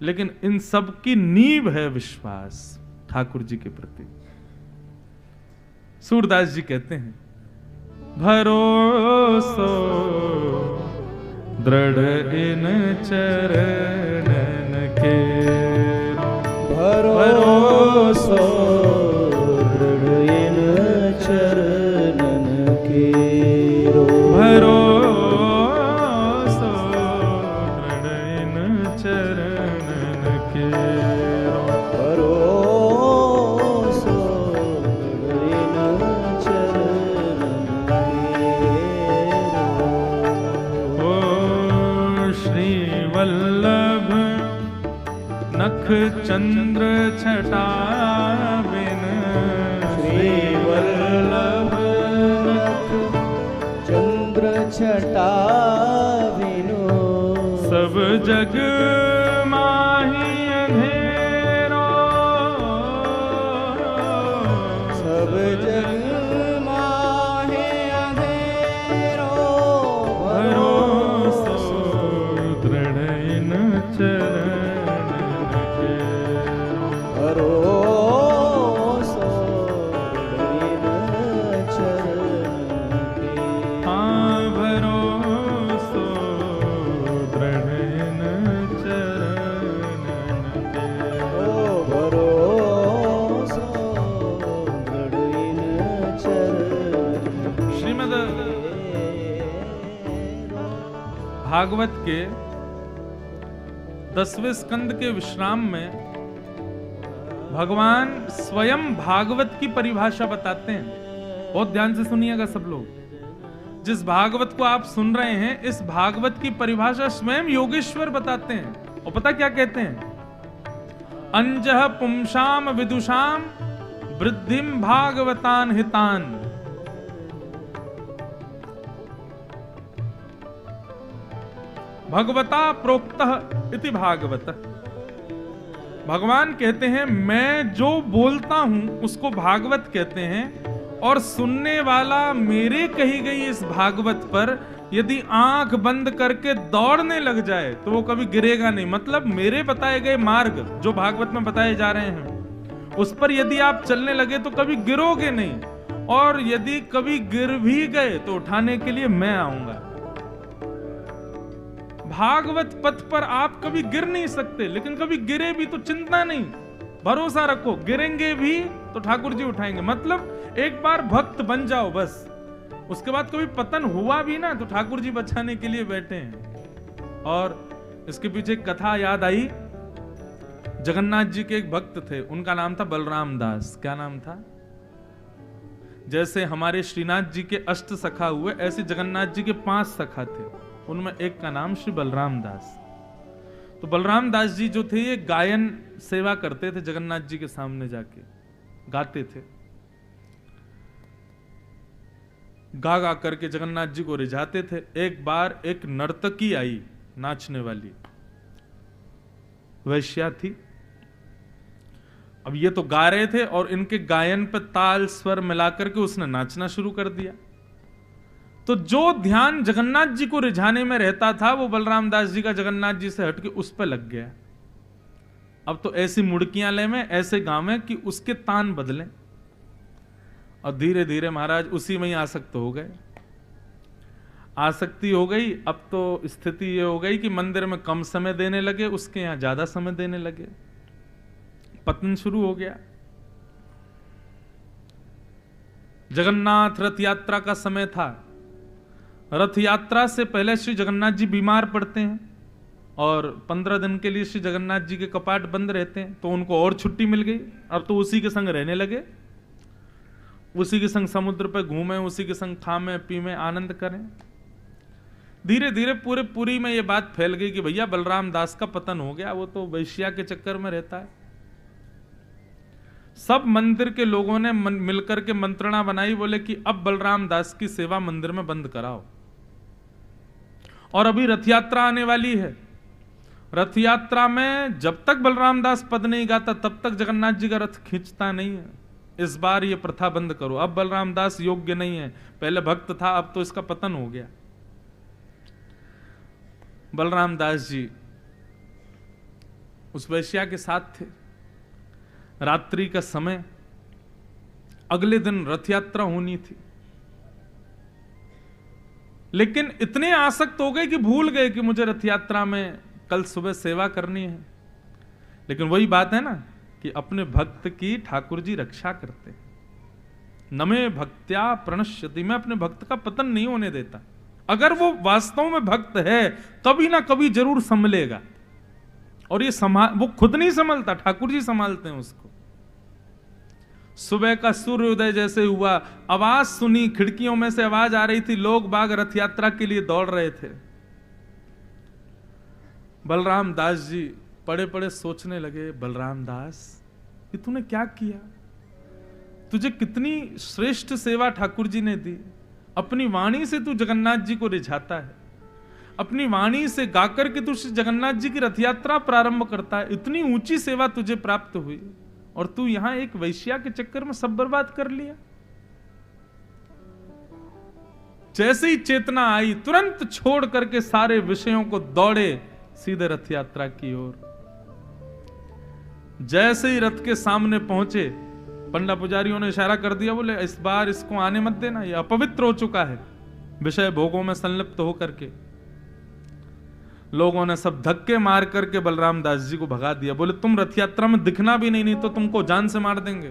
लेकिन इन सब की नींव है विश्वास ठाकुर जी के प्रति। सूरदास जी कहते हैं, भरोसो दृढ़ इन चरणन के, भरोसो दृढ़ इन चरणन के, भरोसो दृढ़ इन चरणन के, भरोसो दृढ़ इन चरणन के। ओ श्री वल्लभ नख चंद्र छटा बिन, श्री वल्लभ नख चंद्र छटा बिनु, सब जग माही अंधेरो, सब जग माहे अंधेरो, भरोसो दृढ़ इन चरणन के, भरोसो दृढ़ चरणन के। हाँ भरोसो दृढ़ इन चरणन के। ओ भरोसो दृढ़ चरणन के। श्रीमद् भागवत के 10वें स्कंद के विश्राम में भगवान स्वयं भागवत की परिभाषा बताते हैं। बहुत ध्यान से सुनिएगा सब लोग। जिस भागवत को आप सुन रहे हैं, इस भागवत की परिभाषा स्वयं योगेश्वर बताते हैं। और पता क्या कहते हैं? अंजह पुंसाम विदुषाम वृद्धिम भागवतान हितान। भगवता प्रोक्तः इति भागवत। भगवान कहते हैं मैं जो बोलता हूं उसको भागवत कहते हैं, और सुनने वाला मेरे कही गई इस भागवत पर यदि आंख बंद करके दौड़ने लग जाए तो वो कभी गिरेगा नहीं। मतलब मेरे बताए गए मार्ग जो भागवत में बताए जा रहे हैं उस पर यदि आप चलने लगे तो कभी गिरोगे नहीं, और यदि कभी गिर भी गए तो उठाने के लिए मैं आऊंगा। भागवत पथ पर आप कभी गिर नहीं सकते, लेकिन कभी गिरे भी तो चिंता नहीं, भरोसा रखो, गिरेंगे भी तो ठाकुर जी उठाएंगे। मतलब एक बार भक्त बन जाओ बस, उसके बाद कभी पतन हुआ भी ना तो ठाकुर जी बचाने के लिए बैठे हैं। और इसके पीछे एक कथा याद आई। जगन्नाथ जी के एक भक्त थे, उनका नाम था बलराम दास। क्या नाम था? जैसे हमारे श्रीनाथ जी के अष्ट सखा हुए, ऐसे जगन्नाथ जी के 5 सखा थे, उनमें एक का नाम श्री बलराम दास। तो बलराम दास जी जो थे ये गायन सेवा करते थे, जगन्नाथ जी के सामने जाके गाते थे, गा गा करके जगन्नाथ जी को रिझाते थे। एक बार एक नर्तकी आई, नाचने वाली वैश्या थी। अब ये तो गा रहे थे और इनके गायन पे ताल स्वर मिलाकर के उसने नाचना शुरू कर दिया। तो जो ध्यान जगन्नाथ जी को रिझाने में रहता था वो बलराम दास जी का जगन्नाथ जी से हटके उस पर लग गया। अब तो ऐसी मुड़कियां ले में, ऐसे गावें कि उसके तान बदलें, और धीरे धीरे महाराज उसी में ही आसक्त हो गए। आसक्ति हो गई। अब तो स्थिति ये हो गई कि मंदिर में कम समय देने लगे, उसके यहां ज्यादा समय देने लगे, पतन शुरू हो गया। जगन्नाथ रथ यात्रा का समय था। रथ यात्रा से पहले श्री जगन्नाथ जी बीमार पड़ते हैं और 15 दिन के लिए श्री जगन्नाथ जी के कपाट बंद रहते हैं, तो उनको और छुट्टी मिल गई। अब तो उसी के संग रहने लगे, उसी के संग समुद्र पे घूमें, उसी के संग खामें पीमें आनंद करें। धीरे धीरे पूरे पुरी में ये बात फैल गई कि भैया बलराम दास का पतन हो गया, वो तो वैश्या के चक्कर में रहता है। सब मंदिर के लोगों ने मिलकर के मंत्रणा बनाई, बोले कि अब बलराम दास की सेवा मंदिर में बंद कराओ। और अभी रथ यात्रा आने वाली है, रथ यात्रा में जब तक बलराम दास पद नहीं गाता तब तक जगन्नाथ जी का रथ खींचता नहीं है। इस बार ये प्रथा बंद करो, अब बलराम दास योग्य नहीं है, पहले भक्त था अब तो इसका पतन हो गया। बलराम दास जी उस वैश्या के साथ थे। रात्रि का समय, अगले दिन रथ यात्रा होनी थी, लेकिन इतने आसक्त हो गए कि भूल गए कि मुझे रथ यात्रा में कल सुबह सेवा करनी है। लेकिन वही बात है ना कि अपने भक्त की ठाकुर जी रक्षा करते हैं। नमे भक्त्या प्रणश्यति, मैं अपने भक्त का पतन नहीं होने देता। अगर वो वास्तव में भक्त है कभी ना कभी जरूर संभलेगा, और ये वो खुद नहीं संभलता, ठाकुर जी संभालते हैं उसको। सुबह का सूर्योदय जैसे हुआ, आवाज सुनी, खिड़कियों में से आवाज आ रही थी, लोग बाग रथ यात्रा के लिए दौड़ रहे थे। बलराम दास जी पड़े पड़े सोचने लगे, बलराम दास ये तूने क्या किया? तुझे कितनी श्रेष्ठ सेवा ठाकुर जी ने दी। अपनी वाणी से तू जगन्नाथ जी को रिझाता है, अपनी वाणी से गाकर के तू जगन्नाथ जी की रथ यात्रा प्रारंभ करता है। इतनी ऊंची सेवा तुझे प्राप्त हुई और तू यहां एक वैश्या के चक्कर में सब बर्बाद कर लिया। जैसे ही चेतना आई तुरंत छोड़ करके सारे विषयों को दौड़े सीधे रथ यात्रा की ओर। जैसे ही रथ के सामने पहुंचे, पंडा पुजारियों ने इशारा कर दिया, बोले इस बार इसको आने मत देना, ये अपवित्र हो चुका है विषय भोगों में संलिप्त होकर के। लोगों ने सब धक्के मार करके बलराम दास जी को भगा दिया। बोले तुम रथ यात्रा में दिखना भी नहीं तो तुमको जान से मार देंगे,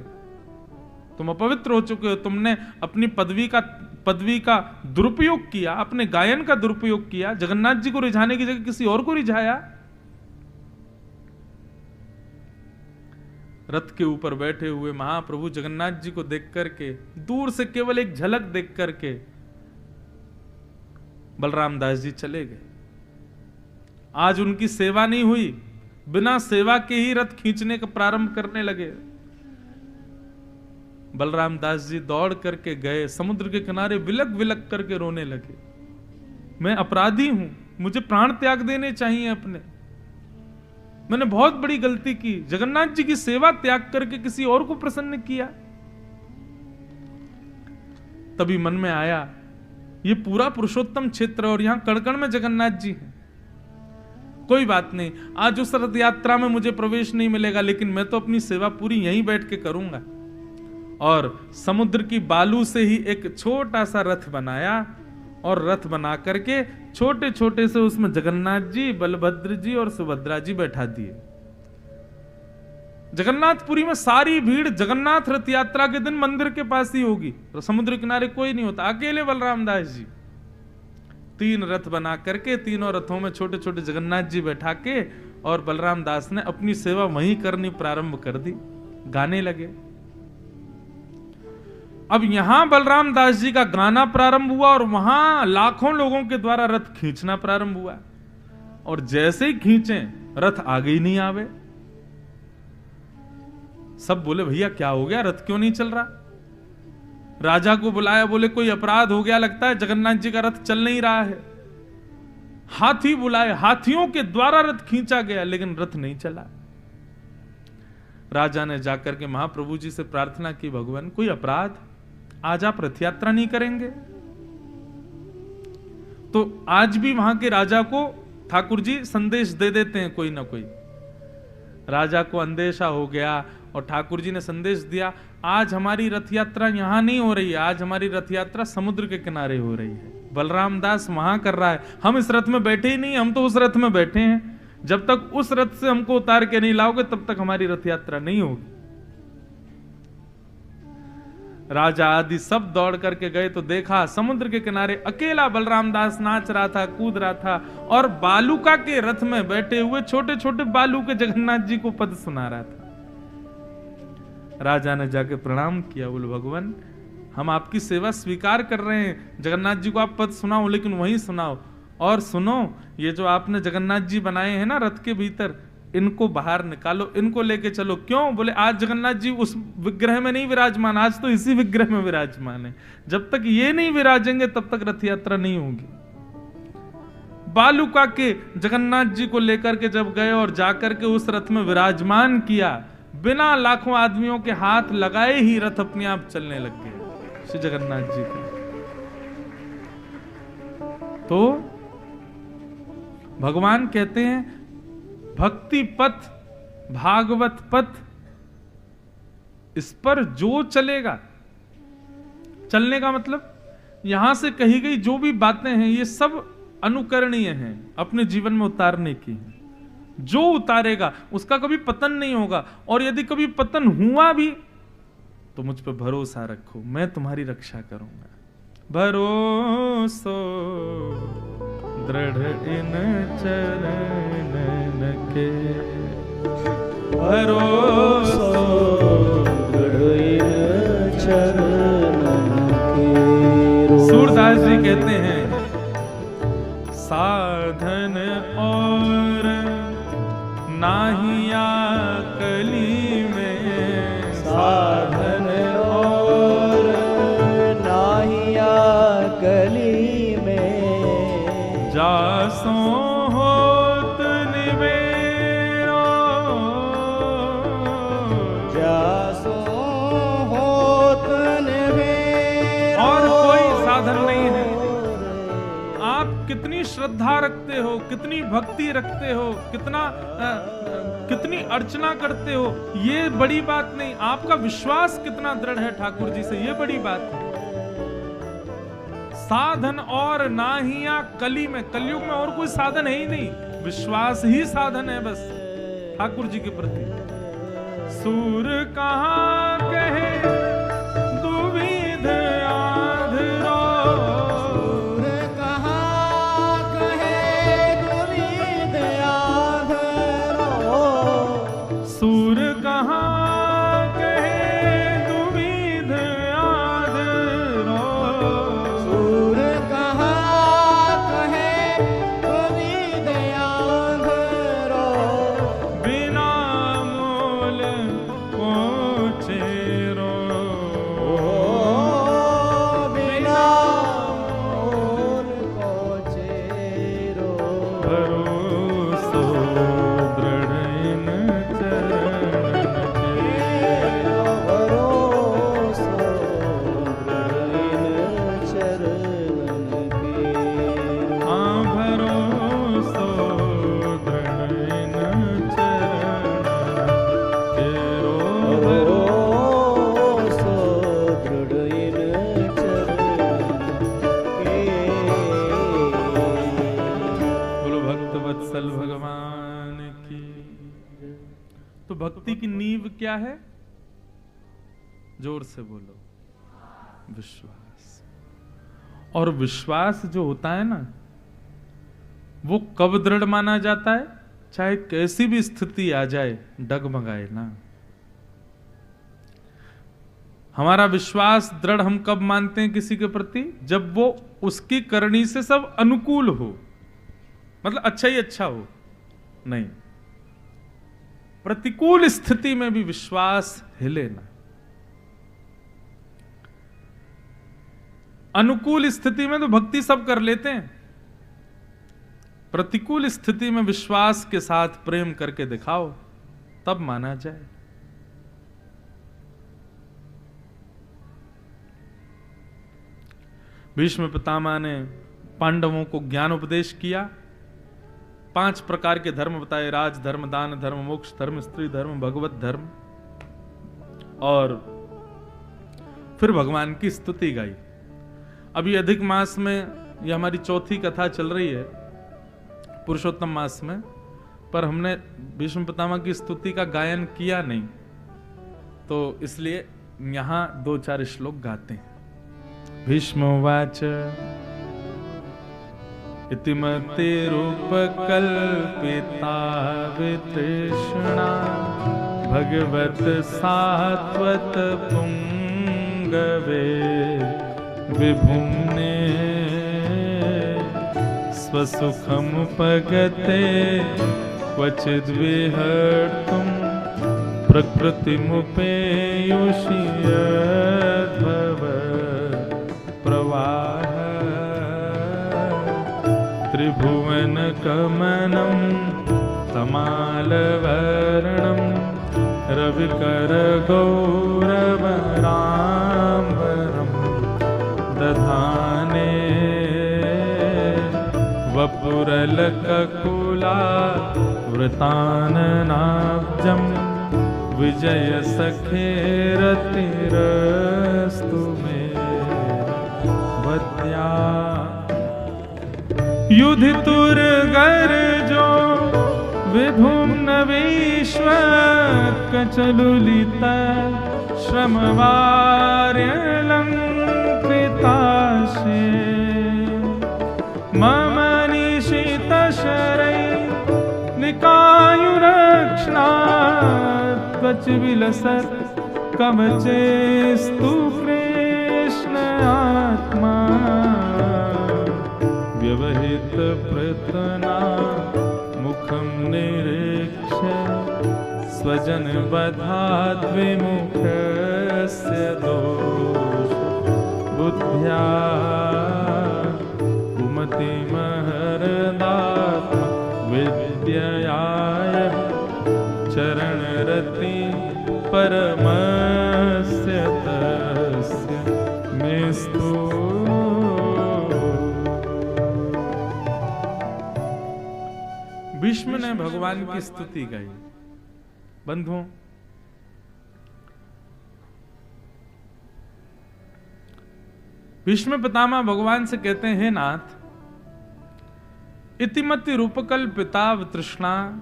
तुम अपवित्र हो चुके हो। तुमने अपनी पदवी का दुरुपयोग किया, अपने गायन का दुरुपयोग किया, जगन्नाथ जी को रिझाने की जगह किसी और को रिझाया। रथ के ऊपर बैठे हुए महाप्रभु जगन्नाथ जी को देख करके, दूर से केवल एक झलक देख करके बलराम दास जी चले गए। आज उनकी सेवा नहीं हुई, बिना सेवा के ही रथ खींचने का प्रारंभ करने लगे। बलराम दास जी दौड़ करके गए, समुद्र के किनारे विलक विलक करके रोने लगे, मैं अपराधी हूं, मुझे प्राण त्याग देने चाहिए अपने। मैंने बहुत बड़ी गलती की, जगन्नाथ जी की सेवा त्याग करके किसी और को प्रसन्न किया। तभी मन में आया ये पूरा पुरुषोत्तम क्षेत्र और यहां कण-कण में जगन्नाथ जी हैं। कोई बात नहीं, आज उस रथ यात्रा में मुझे प्रवेश नहीं मिलेगा, लेकिन मैं तो अपनी सेवा पूरी यहीं बैठ के करूंगा। और समुद्र की बालू से ही एक छोटा सा रथ बनाया और रथ बना करके छोटे छोटे से उसमें जगन्नाथ जी, बलभद्र जी और सुभद्रा जी बैठा दिए। जगन्नाथपुरी में सारी भीड़ जगन्नाथ रथ यात्रा के दिन मंदिर के पास ही होगी, समुद्र किनारे कोई नहीं होता, अकेले बलराम दास जी 3 रथ बना करके तीनों रथों में छोटे छोटे जगन्नाथ जी बैठा के और बलराम दास ने अपनी सेवा वहीं करनी प्रारंभ कर दी, गाने लगे। अब यहां बलराम दास जी का गाना प्रारंभ हुआ और वहां लाखों लोगों के द्वारा रथ खींचना प्रारंभ हुआ, और जैसे ही खींचे रथ आगे ही नहीं आवे। सब बोले भैया क्या हो गया, रथ क्यों नहीं चल रहा? राजा को बुलाया, बोले कोई अपराध हो गया लगता है, जगन्नाथ जी का रथ चल नहीं रहा है। हाथी बुलाए, हाथियों के द्वारा रथ खींचा गया लेकिन रथ नहीं चला। राजा ने जाकर के महाप्रभु जी से प्रार्थना की, भगवान कोई अपराध, आज आप रथ यात्रा नहीं करेंगे? तो आज भी वहां के राजा को ठाकुर जी संदेश दे देते हैं कोई ना कोई। राजा को अंदेशा हो गया और ठाकुर जी ने संदेश दिया, आज हमारी रथ यात्रा यहां नहीं हो रही है, आज हमारी रथ यात्रा समुद्र के किनारे हो रही है। बलराम दास वहां कर रहा है, हम इस रथ में बैठे ही नहीं, हम तो उस रथ में बैठे हैं। जब तक उस रथ से हमको उतार के नहीं लाओगे तब तक हमारी रथ यात्रा नहीं होगी। राजा आदि सब दौड़ करके गए तो देखा समुद्र के किनारे अकेला बलराम दास नाच रहा था, कूद रहा था और बालूका के रथ में बैठे हुए छोटे छोटे बालू के जगन्नाथ जी को पद सुना रहा था। राजा ने जाके प्रणाम किया, बोले भगवान हम आपकी सेवा स्वीकार कर रहे हैं, जगन्नाथ जी को आप पद सुनाओ, लेकिन वहीं सुनाओ। और सुनो, ये जो आपने जगन्नाथ जी बनाए हैं ना रथ के भीतर, इनको बाहर निकालो, इनको लेके चलो। क्यों? बोले आज जगन्नाथ जी उस विग्रह में नहीं विराजमान, आज तो इसी विग्रह में विराजमान है। जब तक ये नहीं विराजेंगे तब तक रथ यात्रा नहीं होगी। बालूका के जगन्नाथ जी को लेकर के जब गए और जाकर के उस रथ में विराजमान किया, बिना लाखों आदमियों के हाथ लगाए ही रथ अपने आप चलने लग गए श्री जगन्नाथ जी का। तो भगवान कहते हैं भक्ति पथ, भागवत पथ, इस पर जो चलेगा, चलने का मतलब यहां से कही गई जो भी बातें हैं ये सब अनुकरणीय हैं, अपने जीवन में उतारने की। जो उतारेगा उसका कभी पतन नहीं होगा, और यदि कभी पतन हुआ भी तो मुझ पर भरोसा रखो, मैं तुम्हारी रक्षा करूंगा। भरोसो दृढ़ इन चरणन के, भरोसो दृढ़ इन चरणन के। सूरदास जी कहते हैं साधन और नाहिया कली में, साधन और नाहिया कली में, जासो होत निबेरो, जासो होत निबेरो। और कोई साधन नहीं है। आप कितनी श्रद्धा रखते हो, कितनी भक्ति रखते हो, कितनी अर्चना करते हो, ये बड़ी बात नहीं, आपका विश्वास कितना दृढ़ है ठाकुर जी से, ये बड़ी बात है। साधन और नाहिया कली में, कलयुग में और कोई साधन है ही नहीं, विश्वास ही साधन है बस ठाकुर जी के प्रति। सूर कहाँ कहे दुविध आधरो, सूर कहाँ कहे दुविध आधरो, सूर कहाँ कहे दुविध आधरो, सूर कहाँ कहे दुविध आधरो, बिना मोल पहुँचेरो, बिना मोल को चेरो। भरोसो दृढ़ वत्सल भगवान की। तो भक्ति की नींव क्या है? जोर से बोलो, विश्वास। और विश्वास जो होता है ना, वो कब दृढ़ माना जाता है? चाहे कैसी भी स्थिति आ जाए, डगमगाए ना। हमारा विश्वास दृढ़ हम कब मानते हैं किसी के प्रति? जब वो उसकी करनी से सब अनुकूल हो, मतलब अच्छा ही अच्छा हो। नहीं, प्रतिकूल स्थिति में भी विश्वास हिले ना। अनुकूल स्थिति में तो भक्ति सब कर लेते हैं, प्रतिकूल स्थिति में विश्वास के साथ प्रेम करके दिखाओ, तब माना जाए। भीष्म पितामह ने पांडवों को ज्ञान उपदेश किया, 5 प्रकार के धर्म बताए, राज धर्म, दान धर्म, मोक्ष धर्म, स्त्री धर्म, भगवत धर्म, और फिर भगवान की स्तुति गाई। अभी अधिक मास में यह हमारी चौथी कथा चल रही है, पुरुषोत्तम मास में, पर हमने भीष्म पितामह की स्तुति का गायन किया नहीं, तो इसलिए यहां 2-4 श्लोक गाते हैं। भीष्मोवाच इतिमतिरुपकल्पिता वितृष्णा भगवत सात्वत पुंगवे विभुम्ने स्वसुखमुपगते क्वचिद्विहर्तुं प्रकृतिमुपेयुषि यद्भव प्रवाह त्रिभुवन कमनं तमालवर्णं रविकर गौरवराम्बरं दधाने वपुरलककुला वृताननाब्जं विजय सखेरतिरस्तु मे वद्या युधितुर्गर्जो विभुम्नविश्व कचलुलित श्रमवार्यलङ्कृताशे मम निशितशरै निकायुरक्ष्णात् त्वच्विलसत् कवचेस्तु कृष्ण आत्मा व्यवहित प्रतना मुखं निरीक्ष्य स्वजन वधाद् विमुखस्य दोष बुद्ध्या कुमतिमहरदात् विद्ययाय चरणरति परमस्य तस्य मेस्तु। भीष्म ने भगवान की स्तुति गाई। बंधुओं, भीष्म पितामह भगवान से कहते हैं, हे नाथ, इतिमति रूपकल्पिता तृष्णा,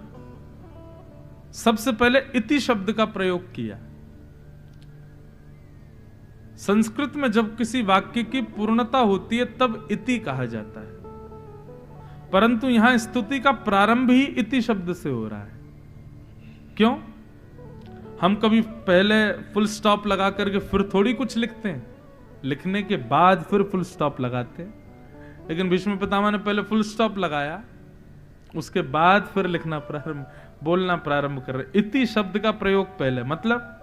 सबसे पहले इति शब्द का प्रयोग किया। संस्कृत में जब किसी वाक्य की पूर्णता होती है तब इति कहा जाता है, परंतु यहां स्तुति का प्रारंभ ही इति शब्द से हो रहा है। क्यों? हम कभी पहले फुल स्टॉप लगा करके फिर थोड़ी कुछ लिखते हैं, लिखने के बाद फिर फुल स्टॉप लगाते हैं। लेकिन भीष्म पितामह ने पहले फुल स्टॉप लगाया, उसके बाद फिर लिखना बोलना प्रारंभ कर रहे। इति शब्द का प्रयोग पहले, मतलब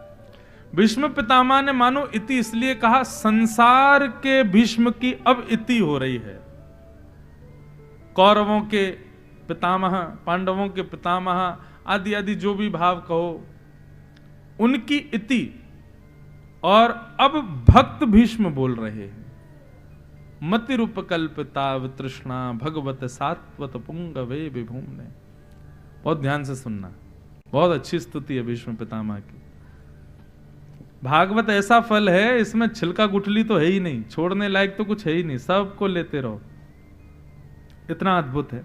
भीष्म पितामह ने मानो इति इसलिए कहा, संसार के भीष्म की अब इति हो रही है। कौरवों के पितामह, पांडवों के पितामह आदि आदि जो भी भाव कहो, उनकी इति, और अब भक्त भीष्म बोल रहे हैं। मति रूपकल्पिता वितृष्णा भगवत सात्वत पुंगवे विभुम्ने। बहुत ध्यान से सुनना, बहुत अच्छी स्तुति है भीष्म पितामह की। भागवत ऐसा फल है, इसमें छिलका गुठली तो है ही नहीं, छोड़ने लायक तो कुछ है ही नहीं, सबको लेते रहो, इतना अद्भुत है।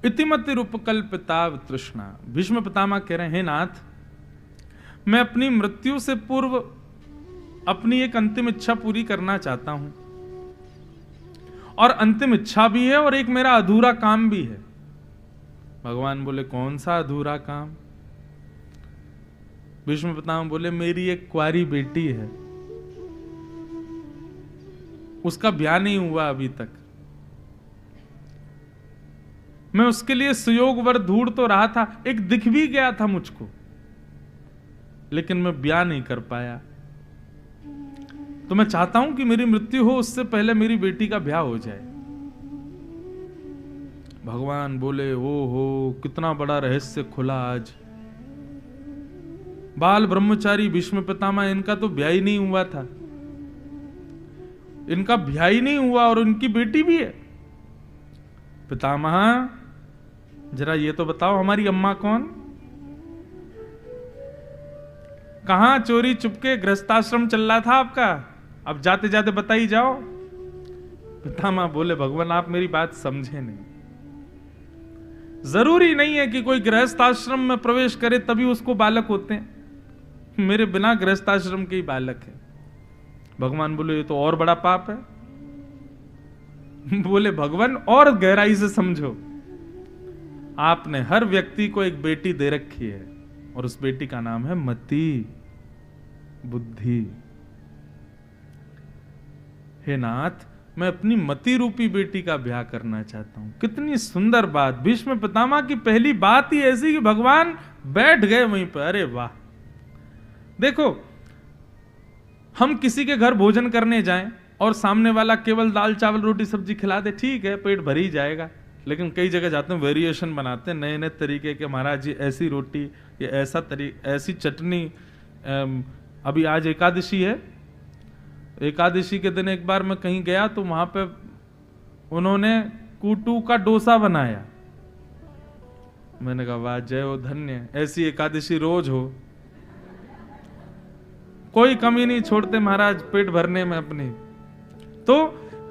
इतिमति रूपकल्पिता तृष्णा। भीष्म पितामह कह रहे हैं, नाथ मैं अपनी मृत्यु से पूर्व अपनी एक अंतिम इच्छा पूरी करना चाहता हूं, और अंतिम इच्छा भी है और एक मेरा अधूरा काम भी है। भगवान बोले, कौन सा अधूरा काम? भीष्म पितामह बोले, मेरी एक कुंवारी बेटी है, उसका ब्याह नहीं हुआ अभी तक। मैं उसके लिए सुयोग वर ढूंढ तो रहा था, एक दिख भी गया था मुझको, लेकिन मैं ब्याह नहीं कर पाया। तो मैं चाहता हूं कि मेरी मृत्यु हो उससे पहले मेरी बेटी का ब्याह हो जाए। भगवान बोले, ओ हो, कितना बड़ा रहस्य खुला आज। बाल ब्रह्मचारी भीष्म पितामह, इनका तो ब्याह ही नहीं हुआ था, इनका ब्याह ही नहीं हुआ और उनकी बेटी भी है। पितामह जरा ये तो बताओ, हमारी अम्मा कौन? कहां चोरी चुपके गृहस्थाश्रम चल रहा था आपका? अब जाते जाते बताई जाओ। पितामह बोले, भगवान आप मेरी बात समझे नहीं। जरूरी नहीं है कि कोई गृहस्थाश्रम में प्रवेश करे तभी उसको बालक होते हैं। मेरे बिना गृहस्थाश्रम के ही बालक है। भगवान बोले, ये तो और बड़ा पाप है। बोले, भगवान और गहराई से समझो। आपने हर व्यक्ति को एक बेटी दे रखी है और उस बेटी का नाम है मति, बुद्धि। हे नाथ, मैं अपनी मति रूपी बेटी का ब्याह करना चाहता हूं। कितनी सुंदर बात। भीष्म पितामह की पहली बात ही ऐसी कि भगवान बैठ गए वहीं पर। अरे वाह! देखो, हम किसी के घर भोजन करने जाएं और सामने वाला केवल दाल चावल रोटी सब्जी खिला दे, ठीक है, पेट भर ही जाएगा। लेकिन कई जगह जाते हैं, वेरिएशन बनाते हैं नए नए तरीके के। महाराज जी ऐसी रोटी, ये ऐसा ऐसी चटनी। अभी आज एकादशी है, एकादशी के दिन एक बार मैं कहीं गया तो वहां पे उन्होंने कूटू का डोसा बनाया। मैंने कहा, वाह, जय हो, धन्य, ऐसी एकादशी रोज हो। कोई कमी नहीं छोड़ते महाराज पेट भरने में अपनी। तो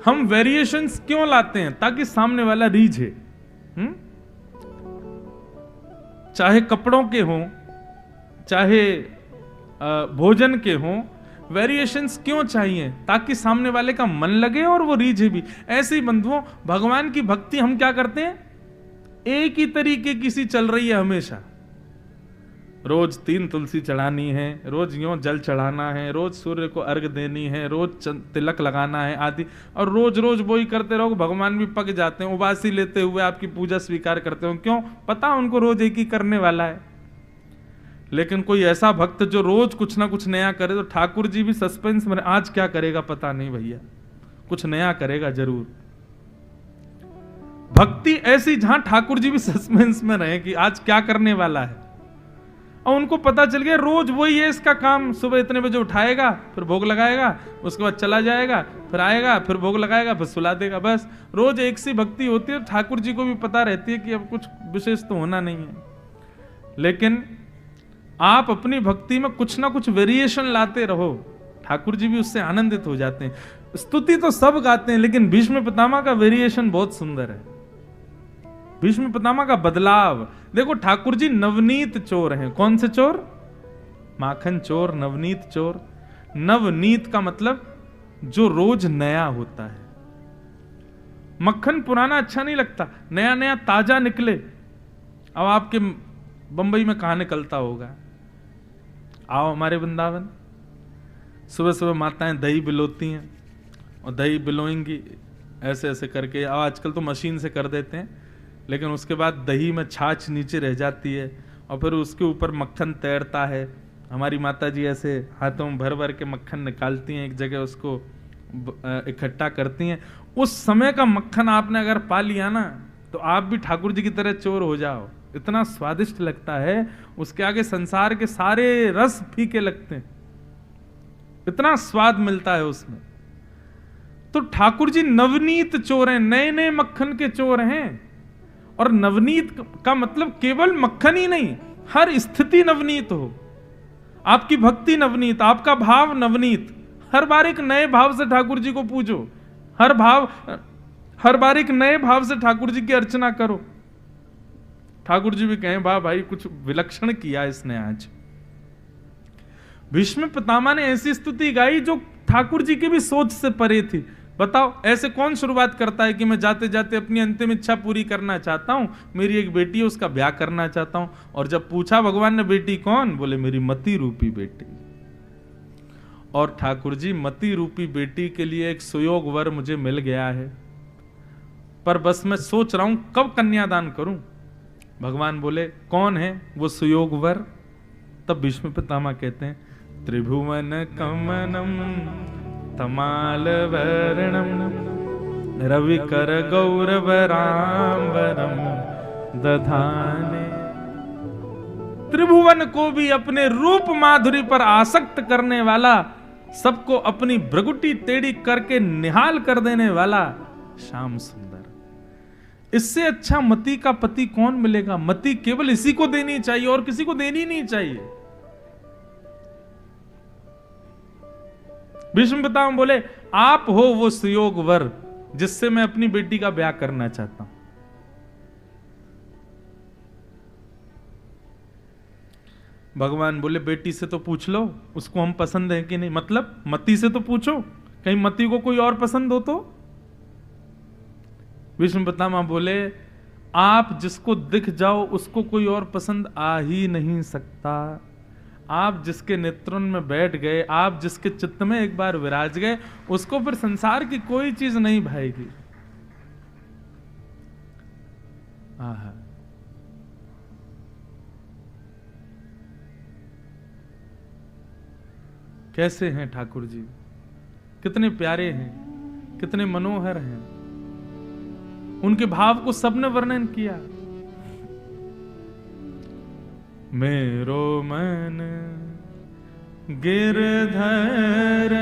हम वेरिएशंस क्यों लाते हैं? ताकि सामने वाला रीझे। चाहे कपड़ों के हों, चाहे भोजन के हों, वेरिएशंस क्यों चाहिए? ताकि सामने वाले का मन लगे और वो रीझे भी। ऐसे ही बंधुओं, भगवान की भक्ति हम क्या करते हैं? एक ही तरीके की सी चल रही है हमेशा। रोज 3 तुलसी चढ़ानी है, रोज यूं जल चढ़ाना है, रोज सूर्य को अर्घ देनी है, रोज तिलक लगाना है आदि। और रोज रोज वो ही करते रहो, भगवान भी पक जाते हैं। उबासी लेते हुए आपकी पूजा स्वीकार करते हो। क्यों? पता उनको रोज एक ही करने वाला है। लेकिन कोई ऐसा भक्त जो रोज कुछ ना कुछ नया करे, तो ठाकुर जी भी सस्पेंस में, आज क्या करेगा पता नहीं भैया, कुछ नया करेगा जरूर। भक्ति ऐसी जहां ठाकुर जी भी सस्पेंस में रहे कि आज क्या करने वाला है। और उनको पता चल गया रोज वही है इसका काम। सुबह इतने बजे उठाएगा, फिर भोग लगाएगा, उसके बाद चला जाएगा, फिर आएगा, फिर भोग लगाएगा, फिर सुला देगा। बस रोज एक सी भक्ति होती है। ठाकुर जी को भी पता रहती है कि अब कुछ विशेष तो होना नहीं है। लेकिन आप अपनी भक्ति में कुछ ना कुछ वेरिएशन लाते रहो, ठाकुर जी भी उससे आनंदित हो जाते हैं। स्तुति तो सब गाते हैं, लेकिन भीष्म पितामह का वेरिएशन बहुत सुंदर है। भीष्म पितामह का बदलाव देखो। ठाकुर जी नवनीत चोर हैं। कौन से चोर? माखन चोर, नवनीत चोर। नवनीत का मतलब जो रोज नया होता है। मक्खन पुराना अच्छा नहीं लगता, नया नया ताजा निकले। अब आपके बंबई में कहां निकलता होगा? आओ हमारे वृंदावन, सुबह सुबह माताएं दही बिलोती हैं और दही बिलोएंगी ऐसे ऐसे करके। आजकल तो मशीन से कर देते हैं, लेकिन उसके बाद दही में छाछ नीचे रह जाती है और फिर उसके ऊपर मक्खन तैरता है। हमारी माता जी ऐसे हाथों में भर भर के मक्खन निकालती हैं, एक जगह उसको इकट्ठा करती हैं। उस समय का मक्खन आपने अगर पा लिया ना, तो आप भी ठाकुर जी की तरह चोर हो जाओ। इतना स्वादिष्ट लगता है, उसके आगे संसार के सारे रस फीके लगते हैं, इतना स्वाद मिलता है उसमें। तो ठाकुर जी नवनीत चोर हैं, नए नए मक्खन के चोर हैं। और नवनीत का मतलब केवल मक्खन ही नहीं, हर स्थिति नवनीत हो। आपकी भक्ति नवनीत, आपका भाव नवनीत। हर बार एक नए भाव से ठाकुर जी को पूजो, हर बार एक नए भाव से ठाकुर जी की अर्चना करो। ठाकुर जी भी कहें वाह भाई, कुछ विलक्षण किया इसने आज। भीष्म पितामह ने ऐसी स्तुति गाई जो ठाकुर जी की भी सोच से परे थी। बताओ, ऐसे कौन शुरुआत करता है कि मैं जाते जाते अपनी अंतिम इच्छा पूरी करना चाहता हूं, मेरी एक बेटी है उसका ब्याह करना चाहता हूं। और जब पूछा भगवान ने बेटी कौन, बोले मेरी मति रूपी बेटी। और ठाकुर जी, मति रूपी बेटी के लिए एक सुयोग वर मुझे मिल गया है, पर बस मैं सोच रहा हूं कब कन्यादान करूं। भगवान बोले कौन है वो सुयोग वर? तब भीष्म पितामह कहते हैं त्रिभुवन कमनम तमाल वर्णम रविकर गौरव रामवरम दधाने। त्रिभुवन को भी अपने रूप माधुरी पर आसक्त करने वाला, सबको अपनी भ्रगुटी टेढ़ी करके निहाल कर देने वाला श्याम सुंदर। इससे अच्छा मति का पति कौन मिलेगा? मति केवल इसी को देनी चाहिए और किसी को देनी नहीं चाहिए। भीष्म पितामह बोले आप हो वो सुयोग वर जिससे मैं अपनी बेटी का ब्याह करना चाहता हूं। भगवान बोले बेटी से तो पूछ लो उसको हम पसंद है कि नहीं, मतलब मति से तो पूछो, कहीं मति को कोई और पसंद हो तो। भीष्म पितामह बोले आप जिसको दिख जाओ उसको कोई और पसंद आ ही नहीं सकता। आप जिसके नेत्रों में बैठ गए, आप जिसके चित्त में एक बार विराज गए, उसको फिर संसार की कोई चीज नहीं भाएगी। आहा, कैसे हैं ठाकुर जी, कितने प्यारे हैं, कितने मनोहर हैं। उनके भाव को सबने वर्णन किया। मेरो मन गिरधर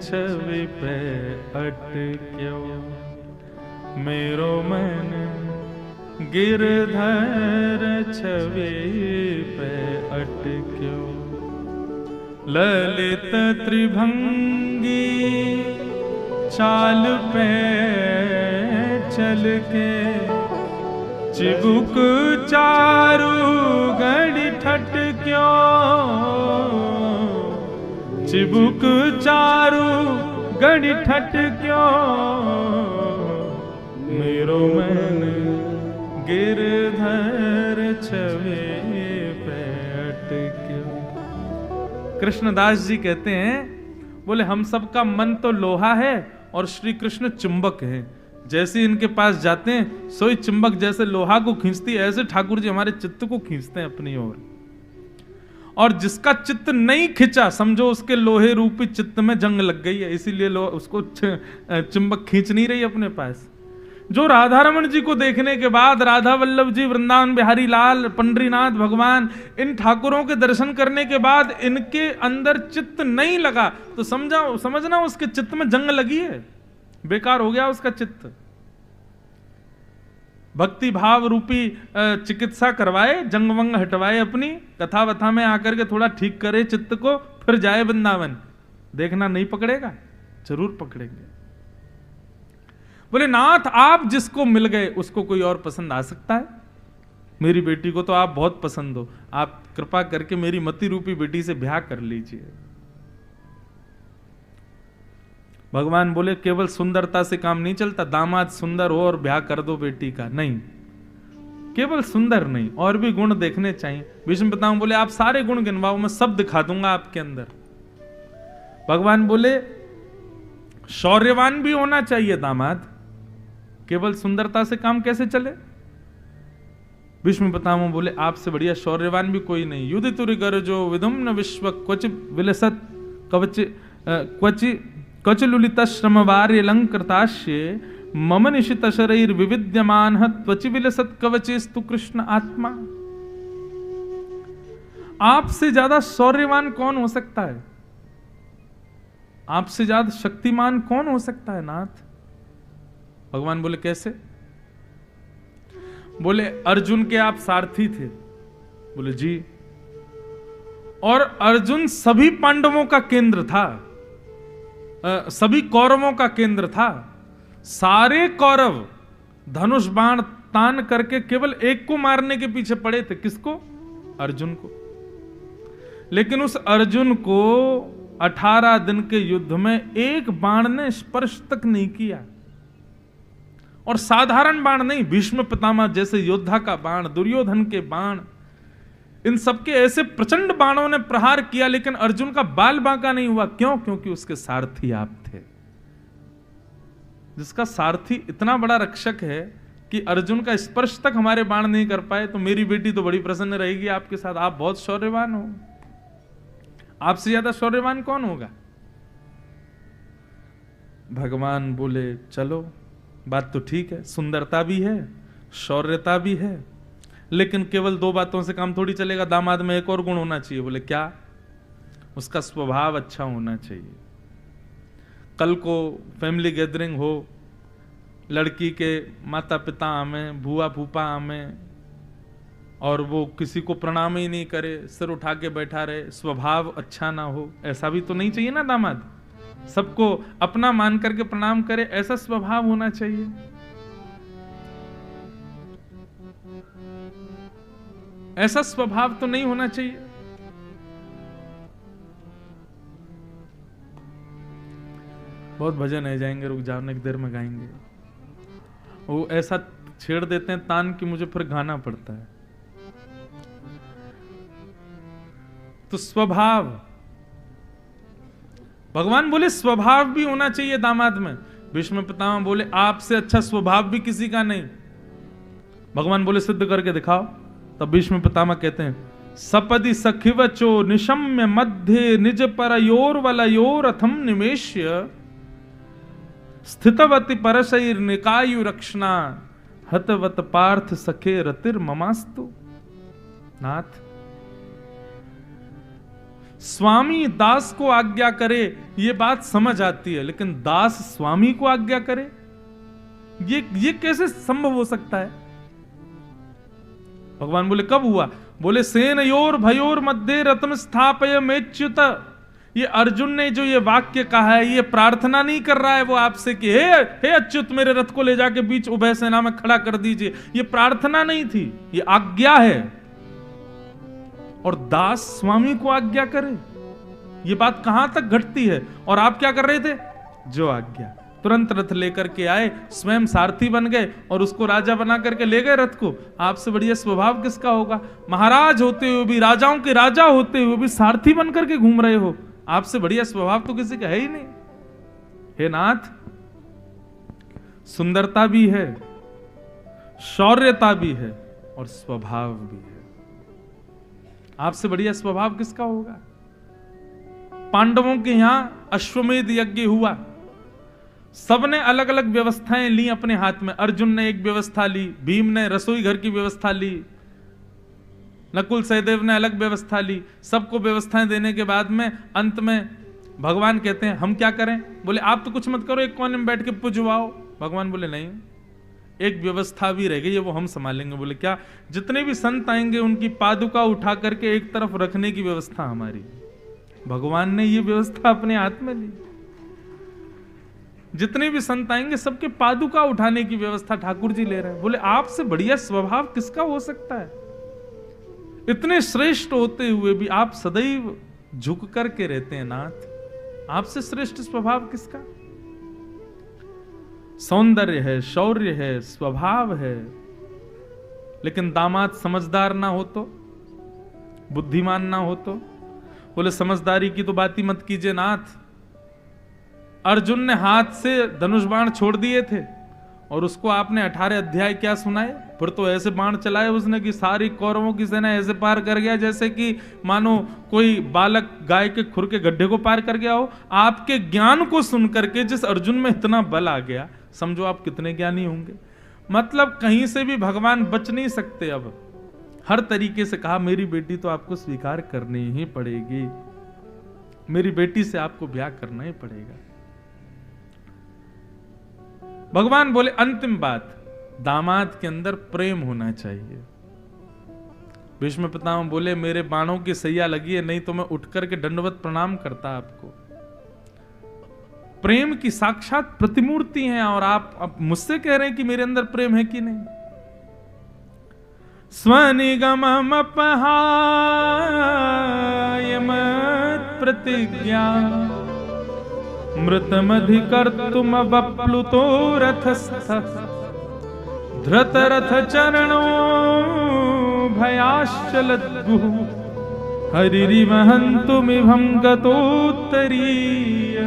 छवि पे अटक्यो, मेरो मन गिरधर छवि पे अटक्यो। ललित त्रिभंगी चाल पे चल के, चिबुक चारु गढ़ ठट क्यों, चिबुक चारु गढ़ ठट क्यों। मेरो मन गिरधर छवि पे अटक्यो। कृष्णदास जी कहते हैं, बोले हम सबका मन तो लोहा है और श्री कृष्ण चुंबक है। जैसे इनके पास जाते हैं सोई चुंबक जैसे लोहा को खींचती है, ऐसे ठाकुर जी हमारे चित्त को खींचते हैं अपनी ओर। और जिसका चित्त नहीं खिंचा समझो उसके लोहे रूपी चित्त में जंग लग गई है, इसीलिए उसको चुंबक खींच नहीं रही अपने पास। जो राधा रमन जी को देखने के बाद, राधा वल्लभ जी, वृंदावन बिहारी लाल, पंडरीनाथ भगवान, इन ठाकुरों के दर्शन करने के बाद इनके अंदर चित्त नहीं लगा तो समझना उसके चित्त में जंग लगी है, बेकार हो गया उसका चित्त। भक्ति भाव रूपी चिकित्सा करवाए, जंग वंग हटवाए, अपनी कथा वथा में आकर के थोड़ा ठीक करे चित्त को, फिर जाए वृंदावन। देखना नहीं पकड़ेगा, जरूर पकड़ेंगे। बोले नाथ आप जिसको मिल गए उसको कोई और पसंद आ सकता है? मेरी बेटी को तो आप बहुत पसंद हो, आप कृपा करके मेरी मति रूपी बेटी से ब्याह कर लीजिए। भगवान बोले केवल सुंदरता से काम नहीं चलता, दामाद सुंदर हो और ब्याह कर दो बेटी का, नहीं, केवल सुंदर नहीं और भी गुण देखने चाहिए। भीष्म पितामह बोले आप सारे गुण गिनवाओ, मैं सब दिखा दूंगा आपके अंदर। भगवान बोले शौर्यवान भी होना चाहिए दामाद, केवल सुंदरता से काम कैसे चले? भीष्म पितामह बोले आपसे बढ़िया शौर्यवान भी कोई नहीं। युधितुरि गर्जो विधुम्न विश्व क्वच विलसत क्वच लुलित श्रमवार्य लंकृताश्य मम निशित शरीर विविद्यमान त्वचि विलसत कवचेस्तु कृष्ण आत्मा। आपसे ज्यादा शौर्यवान कौन हो सकता है? आपसे ज्यादा शक्तिमान कौन हो सकता है नाथ? भगवान बोले कैसे? बोले अर्जुन के आप सारथी थे। बोले जी। और अर्जुन सभी पांडवों का केंद्र था, सभी कौरवों का केंद्र था। सारे कौरव धनुष बाण तान करके केवल एक को मारने के पीछे पड़े थे। किसको? अर्जुन को। लेकिन उस अर्जुन को 18 दिन के युद्ध में एक बाण ने स्पर्श तक नहीं किया। और साधारण बाण नहीं, भीष्म पितामह जैसे योद्धा का बाण, दुर्योधन के बाण, इन सबके ऐसे प्रचंड बाणों ने प्रहार किया, लेकिन अर्जुन का बाल बांका नहीं हुआ। क्यों? क्योंकि उसके सारथी आप थे। जिसका सारथी इतना बड़ा रक्षक है कि अर्जुन का स्पर्श तक हमारे बाण नहीं कर पाए, तो मेरी बेटी तो बड़ी प्रसन्न रहेगी आपके साथ। आप बहुत शौर्यवान हो। आपसे ज्यादा शौर्यवान कौन होगा? भगवान बोले चलो, बात तो ठीक है, सुंदरता भी है, शौर्यता भी है, लेकिन केवल 2 बातों से काम थोड़ी चलेगा। दामाद में एक और गुण होना चाहिए। बोले क्या? उसका स्वभाव अच्छा होना चाहिए। कल को फैमिली गैदरिंग हो, लड़की के माता पिता आमे, बुआ फूफा आमे, और वो किसी को प्रणाम ही नहीं करे, सिर उठा के बैठा रहे, स्वभाव अच्छा ना हो, ऐसा भी तो नहीं चाहिए ना दामाद। सबको अपना मान करके प्रणाम करे, ऐसा स्वभाव होना चाहिए। ऐसा स्वभाव तो नहीं होना चाहिए। बहुत भजन है, जाएंगे, रुक जाओ, एक देर में गाएंगे। वो ऐसा छेड़ देते हैं तान कि मुझे फिर गाना पड़ता है। तो स्वभाव, भगवान बोले स्वभाव भी होना चाहिए दामाद में। भीष्म पितामह बोले आपसे अच्छा स्वभाव भी किसी का नहीं। भगवान बोले सिद्ध करके दिखाओ। तब भीष्म पितामह कहते हैं सपदि सखिवचो निशम्य मध्य निज परयोर वलयोरथम निमेश्य स्थितवति परशैर निकायु रक्षणा हतवत पार्थ सखे रतिर ममास्तु। नाथ, स्वामी दास को आज्ञा करे ये बात समझ आती है, लेकिन दास स्वामी को आज्ञा करे ये कैसे संभव हो सकता है? भगवान बोले कब हुआ? बोले सेनयोर भयोर मध्य रत्न स्थापय मेच्युत। ये अर्जुन ने जो ये वाक्य कहा है, ये प्रार्थना नहीं कर रहा है वो आपसे कि हे अच्युत मेरे रथ को ले जाके बीच उभय सेना में खड़ा कर दीजिए। ये प्रार्थना नहीं थी, ये आज्ञा है। और दास स्वामी को आज्ञा करे, ये बात कहां तक घटती है? और आप क्या कर रहे थे? जो आज्ञा। तुरंत रथ लेकर के आए, स्वयं सारथी बन गए और उसको राजा बना करके ले गए रथ को। आपसे बढ़िया स्वभाव किसका होगा? महाराज होते हुए भी, राजाओं के राजा होते हुए भी सारथी बन करके घूम रहे हो। आपसे बढ़िया स्वभाव तो किसी का है ही नहीं। हे नाथ, सुंदरता भी है, शौर्यता भी है और स्वभाव भी है। आपसे बढ़िया स्वभाव किसका होगा? पांडवों के यहां अश्वमेध यज्ञ हुआ, सबने अलग अलग व्यवस्थाएं ली अपने हाथ में। अर्जुन ने एक व्यवस्था ली, भीम ने रसोई घर की व्यवस्था ली, नकुल सहदेव ने अलग व्यवस्था ली। सबको व्यवस्थाएं देने के बाद में अंत में भगवान कहते हैं हम क्या करें? बोले आप तो कुछ मत करो, एक कोने में बैठ के पुजवाओ। भगवान बोले नहीं, एक व्यवस्था भी रह गई है, वो हम संभालेंगे। बोले क्या? जितने भी संत आएंगे उनकी पादुका उठा करके एक तरफ रखने की व्यवस्था हमारी। भगवान ने ये व्यवस्था अपने हाथ में ली। जितने भी संत आएंगे सबके पादुका उठाने की व्यवस्था ठाकुर जी ले रहे हैं। बोले आपसे बढ़िया स्वभाव किसका हो सकता है? इतने श्रेष्ठ होते हुए भी आप सदैव झुक करके रहते हैं नाथ। आपसे श्रेष्ठ स्वभाव किसका? सौंदर्य है, शौर्य है, स्वभाव है, लेकिन दामाद समझदार ना हो तो, बुद्धिमान ना हो तो। बोले समझदारी की तो बात ही मत कीजिए नाथ। अर्जुन ने हाथ से धनुष बाण छोड़ दिए थे और उसको आपने 18 अध्याय क्या सुनाए? फिर तो ऐसे बाण चलाए उसने कि सारी कौरवों की सेना ऐसे पार कर गया जैसे कि मानो कोई बालक गाय के खुर के गड्ढे को पार कर गया हो। आपके ज्ञान को सुन करके जिस अर्जुन में इतना बल आ गया, समझो आप कितने ज्ञानी होंगे। मतलब कहीं से भी भगवान बच नहीं सकते। अब हर तरीके से कहा मेरी बेटी तो आपको स्वीकार करनी ही पड़ेगी, मेरी बेटी से आपको ब्याह करना ही पड़ेगा। भगवान बोले अंतिम बात, दामाद के अंदर प्रेम होना चाहिए। भीष्म पितामह बोले मेरे बाणों की सैया लगी है, नहीं तो मैं उठ करके दंडवत प्रणाम करता आपको। प्रेम की साक्षात प्रतिमूर्ति हैं और आप मुझसे कह रहे हैं कि मेरे अंदर प्रेम है कि नहीं? स्वनिगममपहाय मत् प्रतिज्ञा मृतमधिकर्तुमवप्लुतो रथस्थः धृतरथ चरणो भयाश्चलद्गुः हरिरिवहन्तुमिभं गतोत्तरीय।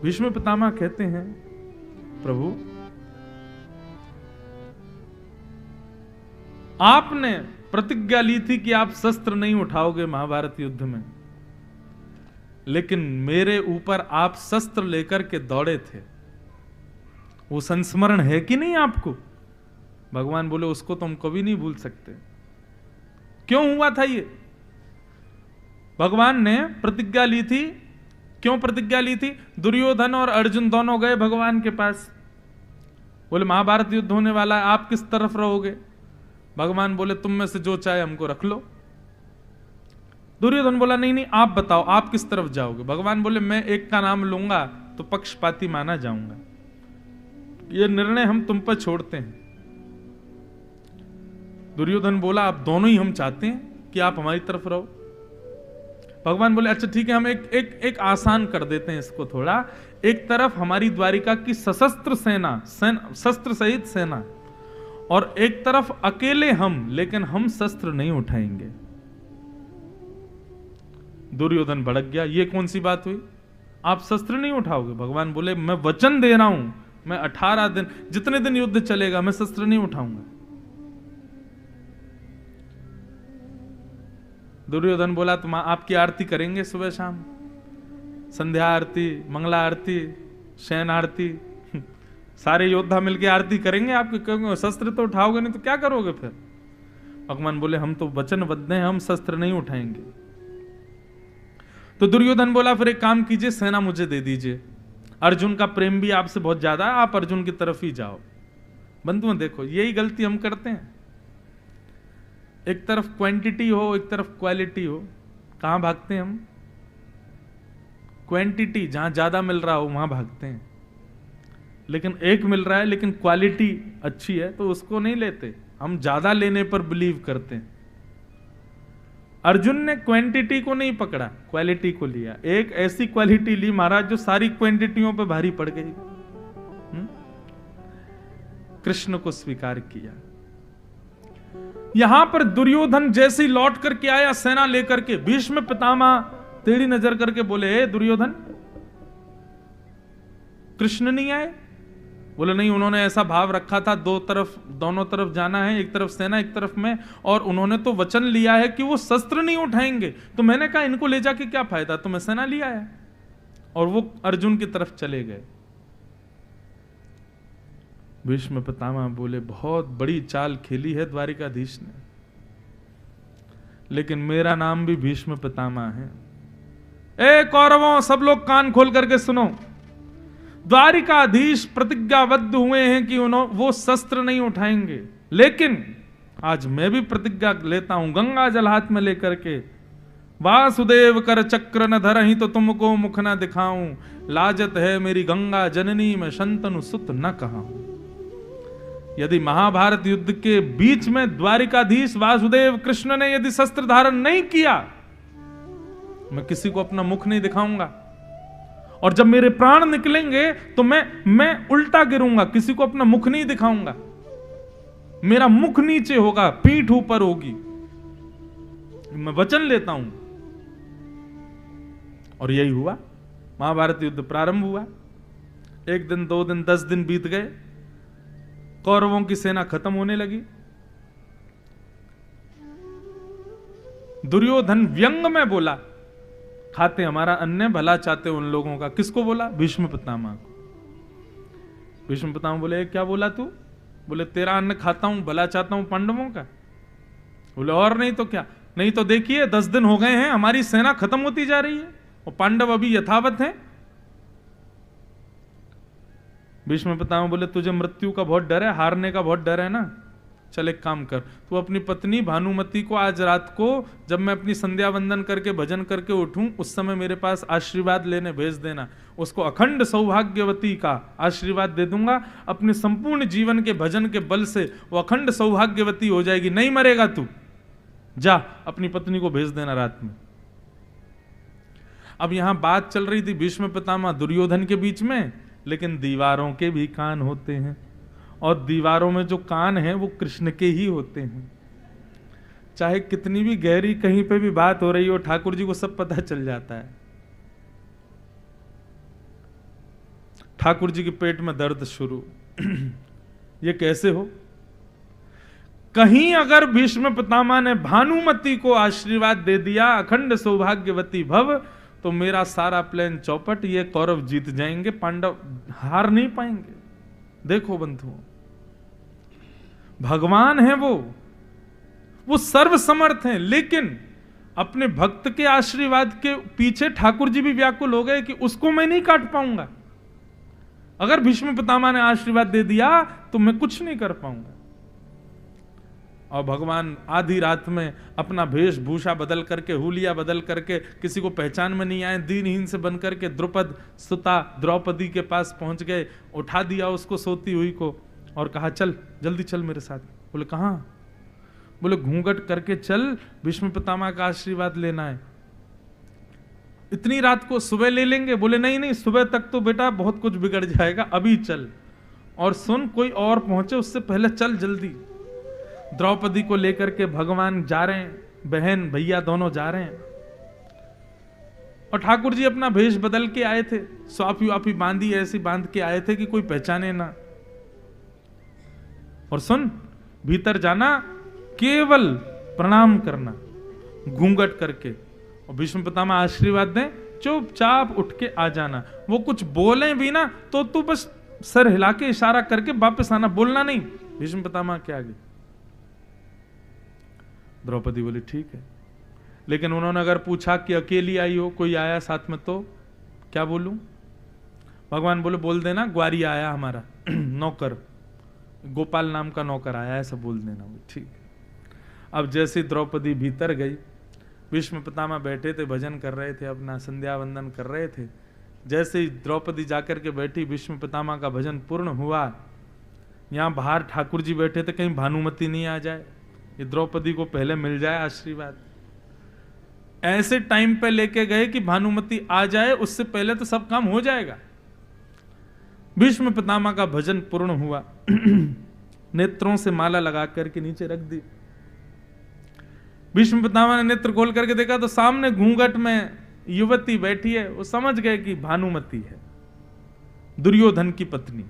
भीष्म पितामह कहते हैं, प्रभु आपने प्रतिज्ञा ली थी कि आप शस्त्र नहीं उठाओगे महाभारत युद्ध में, लेकिन मेरे ऊपर आप शस्त्र लेकर के दौड़े थे। वो संस्मरण है कि नहीं आपको? भगवान बोले उसको तो हम कभी नहीं भूल सकते। क्यों हुआ था ये? भगवान ने प्रतिज्ञा ली थी। क्यों प्रतिज्ञा ली थी? दुर्योधन और अर्जुन दोनों गए भगवान के पास, बोले महाभारत युद्ध होने वाला है, आप किस तरफ रहोगे? भगवान बोले तुम में से जो चाहे हमको रख लो। दुर्योधन बोला नहीं नहीं आप बताओ आप किस तरफ जाओगे? भगवान बोले मैं एक का नाम लूंगा तो पक्षपाती माना जाऊंगा, ये निर्णय हम तुम पर छोड़ते हैं। दुर्योधन बोला आप दोनों ही हम चाहते हैं कि आप हमारी तरफ रहो। भगवान बोले अच्छा ठीक है, हम एक आसान कर देते हैं इसको थोड़ा। एक तरफ हमारी द्वारिका की सशस्त्र सेना, शस्त्र सहित सेना, और एक तरफ अकेले हम, लेकिन हम शस्त्र नहीं उठाएंगे। दुर्योधन भड़क गया, ये कौन सी बात हुई? आप शस्त्र नहीं उठाओगे? भगवान बोले मैं वचन दे रहा हूं, मैं 18 दिन, जितने दिन युद्ध चलेगा मैं शस्त्र नहीं उठाऊंगा। दुर्योधन बोला तुम आपकी आरती करेंगे सुबह शाम, संध्या आरती, मंगला आरती, शयन आरती, सारे योद्धा मिलके आरती करेंगे आपके, क्योंकि शस्त्र तो उठाओगे नहीं तो क्या करोगे फिर? भगवान बोले हम तो वचनबद्ध हैं, हम शस्त्र नहीं उठाएंगे। तो दुर्योधन बोला फिर एक काम कीजिए, सेना मुझे दे दीजिए, अर्जुन का प्रेम भी आपसे बहुत ज्यादा है, आप अर्जुन की तरफ ही जाओ। बंधुओं देखो यही गलती हम करते हैं, एक तरफ क्वांटिटी हो एक तरफ क्वालिटी हो, कहां भागते हैं हम? क्वांटिटी जहां ज्यादा मिल रहा हो वहां भागते हैं, लेकिन एक मिल रहा है लेकिन क्वालिटी अच्छी है तो उसको नहीं लेते, हम ज्यादा लेने पर बिलीव करते हैं। अर्जुन ने क्वांटिटी को नहीं पकड़ा, क्वालिटी को लिया। एक ऐसी क्वालिटी ली महाराज जो सारी क्वांटिटियों पे भारी पड़ गई। कृष्ण को स्वीकार किया। यहां पर दुर्योधन जैसे ही लौट करके आया सेना लेकर के, भीष्म पितामह टेढ़ी नजर करके बोले हे दुर्योधन, कृष्ण नहीं आए? बोले नहीं, उन्होंने ऐसा भाव रखा था दोनों तरफ जाना है, एक तरफ सेना एक तरफ मैं, और उन्होंने तो वचन लिया है कि वो शस्त्र नहीं उठाएंगे। तो मैंने कहा इनको ले जाके क्या फायदा, तो मैं सेना लिया है। और वो अर्जुन की तरफ चले गए। भीष्म पितामह बोले बहुत बड़ी चाल खेली है द्वारिकाधीश ने, लेकिन मेरा नाम भी भीष्म पितामह है। ए कौरवों, सब लोग कान खोल करके सुनो, द्वारिकाधीश प्रतिज्ञाबद्ध हुए हैं कि वो शस्त्र नहीं उठाएंगे, लेकिन आज मैं भी प्रतिज्ञा लेता हूं, गंगा जल हाथ में लेकर के, वासुदेव कर चक्र न धरहि तो तुमको मुख न दिखाऊं, लाजत है मेरी गंगा जननी में शंतनु सुत न कहूं। यदि महाभारत युद्ध के बीच में द्वारिकाधीश वासुदेव कृष्ण ने यदि शस्त्र धारण नहीं किया, मैं किसी को अपना मुख नहीं दिखाऊंगा, और जब मेरे प्राण निकलेंगे तो मैं उल्टा गिरूंगा, किसी को अपना मुख नहीं दिखाऊंगा, मेरा मुख नीचे होगा, पीठ ऊपर होगी, मैं वचन लेता हूं। और यही हुआ, महाभारत युद्ध प्रारंभ हुआ। 1 दिन 2 दिन 10 दिन बीत गए, कौरवों की सेना खत्म होने लगी। दुर्योधन व्यंग में बोला, खाते हमारा अन्न, भला चाहते उन लोगों का। किसको बोला? भीष्म पितामह को। भीष्म पितामह बोले क्या बोला तू? बोले तेरा अन्न खाता हूं, भला चाहता हूं पांडवों का। बोले और नहीं तो क्या? नहीं तो देखिए 10 दिन हो गए हैं, हमारी सेना खत्म होती जा रही है और पांडव अभी यथावत हैं। भीष्म पितामह बोले तुझे मृत्यु का बहुत डर है, हारने का बहुत डर है ना, चल एक काम कर, तू अपनी पत्नी भानुमति को आज रात को जब मैं अपनी संध्या वंदन करके भजन करके उठूं उस समय मेरे पास आशीर्वाद लेने भेज देना। उसको अखंड सौभाग्यवती का आशीर्वाद दे दूंगा। अपने संपूर्ण जीवन के भजन के बल से वो अखंड सौभाग्यवती हो जाएगी, नहीं मरेगा तू। जा अपनी पत्नी को भेज देना रात में। अब यहां बात चल रही थी भीष्म पितामह दुर्योधन के बीच में, लेकिन दीवारों के भी कान होते हैं और दीवारों में जो कान हैं वो कृष्ण के ही होते हैं। चाहे कितनी भी गहरी कहीं पे भी बात हो रही हो, ठाकुर जी को सब पता चल जाता है। ठाकुर जी के पेट में दर्द शुरू ये कैसे हो? कहीं अगर भीष्म पितामह ने भानुमति को आशीर्वाद दे दिया अखंड सौभाग्यवती भव, तो मेरा सारा प्लान चौपट, ये कौरव जीत जाएंगे, पांडव हार नहीं पाएंगे। देखो बंधुओं, भगवान है वो सर्व समर्थ हैं, लेकिन अपने भक्त के आशीर्वाद के पीछे ठाकुर जी भी व्याकुल हो गए कि उसको मैं नहीं काट पाऊंगा। अगर भीष्म पितामह ने आशीर्वाद दे दिया तो मैं कुछ नहीं कर पाऊंगा। और भगवान आधी रात में अपना वेशभूषा बदल करके, हुलिया बदल करके, किसी को पहचान में नहीं आए, दीनहीन से बन करके द्रुपद सुता द्रौपदी के पास पहुंच गए, उठा दिया उसको सोती हुई को और कहा चल जल्दी चल मेरे साथ। बोले कहां? बोले घूंघट करके चल, भीष्म पितामह का आशीर्वाद लेना है। इतनी रात को? सुबह ले लेंगे। बोले नहीं नहीं, सुबह तक तो बेटा बहुत कुछ बिगड़ जाएगा, अभी चल। और सुन, कोई और पहुंचे उससे पहले चल जल्दी। द्रौपदी को लेकर के भगवान जा रहे हैं, बहन भैया दोनों जा रहे हैं। और ठाकुर जी अपना भेष बदल के आए थे, स्वाफी वाफी बांधी ऐसी बांध के आए थे कि कोई पहचाने ना। और सुन, भीतर जाना, केवल प्रणाम करना घूंघट करके, और भीष्म पितामह आशीर्वाद दें, चुपचाप उठ के आ जाना। वो कुछ बोले भी ना तो तू बस सर हिला के इशारा करके वापस आना, बोलना नहीं भीष्म पितामह के आगे। द्रौपदी बोली ठीक है, लेकिन उन्होंने अगर पूछा कि अकेली आई हो, कोई आया साथ में, तो क्या बोलूं? भगवान बोले बोल देना ग्वारी आया हमारा नौकर, गोपाल नाम का नौकर आया, ऐसा बोल देना। ठीक। अब जैसे द्रौपदी भीतर गई, भीष्म पितामह बैठे थे, भजन कर रहे थे, अपना संध्या वंदन कर रहे थे। जैसे ही द्रौपदी जाकर के बैठी, भीष्म पितामह का भजन पूर्ण हुआ। यहां बाहर ठाकुर जी बैठे थे, कहीं भानुमति नहीं आ जाए, ये द्रौपदी को पहले मिल जाए आशीर्वाद। ऐसे टाइम पे लेके गए कि भानुमति आ जाए, उससे पहले तो सब काम हो जाएगा। भीष्म पितामह का भजन पूर्ण हुआ। नेत्रों से माला लगा करके नीचे रख दी। भीष्म पितामह ने नेत्र खोल करके देखा तो सामने घूंघट में युवती बैठी है। वो समझ गए कि भानुमति है, दुर्योधन की पत्नी।